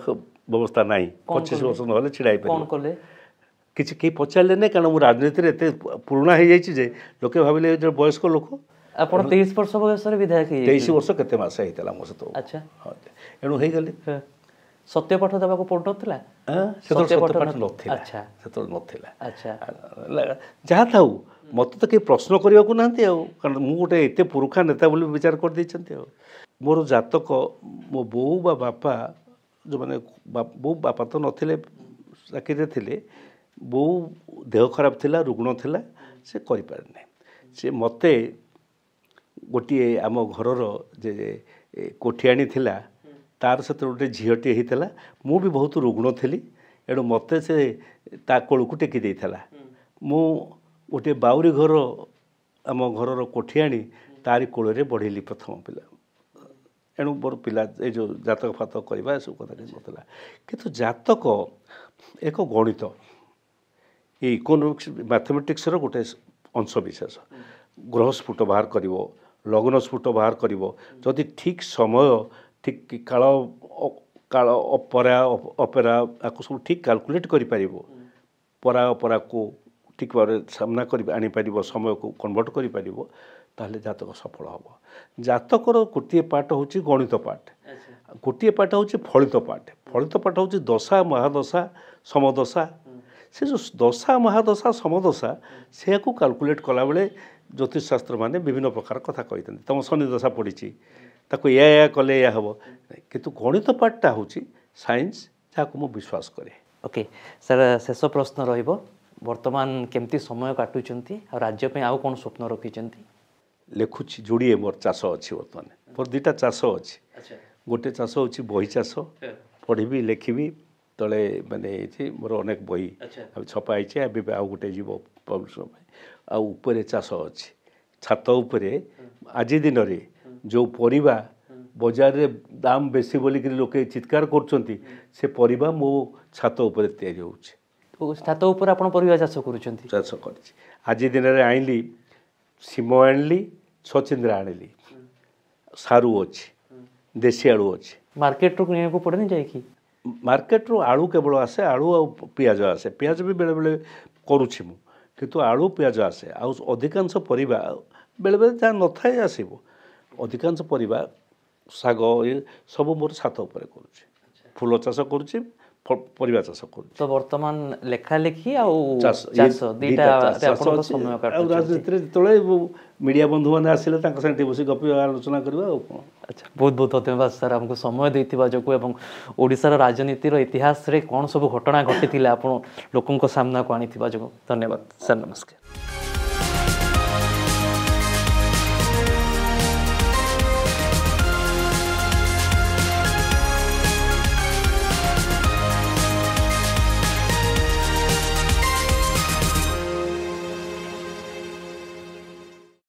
ବ୍ୟବସ୍ଥା ନାହିଁ। 25 ବର୍ଷ ନହେଲେ ଛିଡ଼ା ହେଇପାରିବ। କିଛି କେହି ପଚାରିଲେ ନାହିଁ, କାରଣ ମୁଁ ରାଜନୀତିରେ ଏତେ ପୁରୁଣା ହେଇଯାଇଛି ଯେ ଲୋକେ ଭାବିଲେ ଯେ ବୟସ୍କ ଲୋକ। ଆପଣ 23 ବର୍ଷ ବୟସରେ ବିଧାୟକ? 23 ବର୍ଷ କେତେ ମାସ ହେଇଥିଲା ମୋ ସେତେବେଳେ। ଆଚ୍ଛା, ଏଣୁ ହେଇଗଲି। ସତ୍ୟପାଠ ଦେବାକୁ ପଡ଼ୁନଥିଲା? ସେତେବେଳେ ନଥିଲା। ଯାହା ଥାଉ, ମୋତେ ତ କେହି ପ୍ରଶ୍ନ କରିବାକୁ ନାହାନ୍ତି ଆଉ, କାରଣ ମୁଁ ଗୋଟେ ଏତେ ପୁରୁଖା ନେତା ବୋଲି ବିଚାର କରିଦେଇଛନ୍ତି ଆଉ। ମୋର ଜାତକ, ମୋ ବୋଉ ବା ବାପା, ଯେଉଁମାନେ ବୋଉ ବାପା ତ ନଥିଲେ, ଚାକିରିରେ ଥିଲେ, ବୋଉ ଦେହ ଖରାପ ଥିଲା, ରୁଗ୍ଣ ଥିଲା, ସେ କରିପାରିନାହିଁ। ସେ ମୋତେ ଗୋଟିଏ ଆମ ଘରର ଯେ କୋଠିଆଣୀ ଥିଲା, ତାର ସେତେବେଳେ ଗୋଟେ ଝିଅଟିଏ ହେଇଥିଲା। ମୁଁ ବି ବହୁତ ରୁଗ୍ଣ ଥିଲି, ଏଣୁ ମୋତେ ସେ ତା କୋଳକୁ ଟେକି ଦେଇଥିଲା। ମୁଁ ଗୋଟିଏ ବାଉରୀ ଘର, ଆମ ଘରର କୋଠିଆଣୀ, ତାରି କୋଳରେ ବଢ଼ିଲି ପ୍ରଥମ ପିଲା। ଏଣୁ ମୋର ପିଲା ଏ ଯେଉଁ ଜାତକ ଫାତକ କରିବା ଏସବୁ କଥା କିଛି ନଥିଲା। କିନ୍ତୁ ଜାତକ ଏକ ଗଣିତ, ଏ ଇକୋନୋମିକ୍ସ ମ୍ୟାଥମେଟିକ୍ସର ଗୋଟେ ଅଂଶବିଶେଷ। ଗ୍ରହ ସ୍ଫୁଟ ବାହାର କରିବ, ଲଗ୍ନ ସ୍ଫୁଟ ବାହାର କରିବ, ଯଦି ଠିକ୍ ସମୟ, ଠିକ୍ କାଳ ଅପରା ଅପେରା ଆକୁ ସବୁ ଠିକ୍ କାଲକୁଲେଟ୍ କରିପାରିବ, ପରା ଅପରାକୁ ଠିକ୍ ଭାବରେ ସାମ୍ନା କରି ଆଣିପାରିବ, ସମୟକୁ କନଭର୍ଟ କରିପାରିବ, ତାହେଲେ ଜାତକ ସଫଳ ହେବ। ଜାତକର ଗୋଟିଏ ପାର୍ଟ ହେଉଛି ଗଣିତ ପାର୍ଟ, ଗୋଟିଏ ପାର୍ଟ ହେଉଛି ଫଳିତ ପାର୍ଟ। ଫଳିତ ପାର୍ଟ ହେଉଛି ଦଶା, ମହାଦଶା, ସମଦଶା। ସେ ଯେଉଁ ଦଶା, ମହାଦଶା, ସମଦଶା, ସେୟାକୁ କାଲକୁଲେଟ୍ କଲାବେଳେ ଜ୍ୟୋତିଷଶାସ୍ତ୍ର ମାନେ ବିଭିନ୍ନ ପ୍ରକାର କଥା କହିଥାନ୍ତି। ତୁମ ଶନି ଦଶା ପଡ଼ିଛି, ତାକୁ ଏହା କଲେ ଏହା ହେବ, କିନ୍ତୁ ଗଣିତ ପାର୍ଟଟା ହେଉଛି ସାଇନ୍ସ, ଯାହାକୁ ମୁଁ ବିଶ୍ୱାସ କରେ। ଓକେ ସାର୍, ଶେଷ ପ୍ରଶ୍ନ ରହିବ, ବର୍ତ୍ତମାନ କେମିତି ସମୟ କାଟୁଛନ୍ତି ଆଉ ରାଜ୍ୟ ପାଇଁ ଆଉ କ'ଣ ସ୍ୱପ୍ନ ରଖିଛନ୍ତି? ଲେଖୁଛି, ଯୋଡ଼ିଏ ମୋର ଚାଷ ଅଛି। ବର୍ତ୍ତମାନ ମୋର 2ଟା ଚାଷ ଅଛି। ଗୋଟେ ଚାଷ ହେଉଛି ବହି ଚାଷ, ପଢ଼ିବି, ଲେଖିବି, ତଳେ ମାନେ ଏଠି ମୋର ଅନେକ ବହି ଛପା ହେଇଛି, ଏବେ ଆଉ ଗୋଟେ ଯିବ ପବ୍ଲିଶର ପାଇଁ। ଆଉ ଉପରେ ଚାଷ ଅଛି, ଛାତ ଉପରେ ଆଜି ଦିନରେ ଯେଉଁ ପରିବା बजार रे दाम बेसी बोलिक लोके चित्कार करछंती से परिबा मो छात ऊपर तैयारी होउछि तो छात ऊपर आपण परिवा चाष करूछंती चाष करछि आज दिन रे आइली सिम आनली छचिंद्रा आनली सारू अछि देसी आलू अछि मार्केट रो किने को पड़े जाय कि मार्केट रो आलू केवल आसे आलू आ पियाज आसे पियाज भी बेले बेले करूछि मु किंतु आलू पियाज आसे आ अधिकांश परिबा बेले बेले जा न थाए आसीबो अधिकांश परिबा साग ये सब मोर छात ऊपर करूछि फूल चाष करूछि परिबा चाष करूछि तो वर्तमान लेखा लेखी आ चाष दीटा आपण समय काट राजनीति तळे मीडिया बंधु माने आसिले तांक संगे बसी गपी आलोचना करबा आ कोन अच्छा बहुत बहुत धन्यवाद सर हमको समय देथिबा जको एवं ओडिसा राजनीतिर इतिहास रे कोन सब घटना घटिथिला आपण लोकन को सामना को आनिथिबा जको धन्यवाद सर नमस्कार।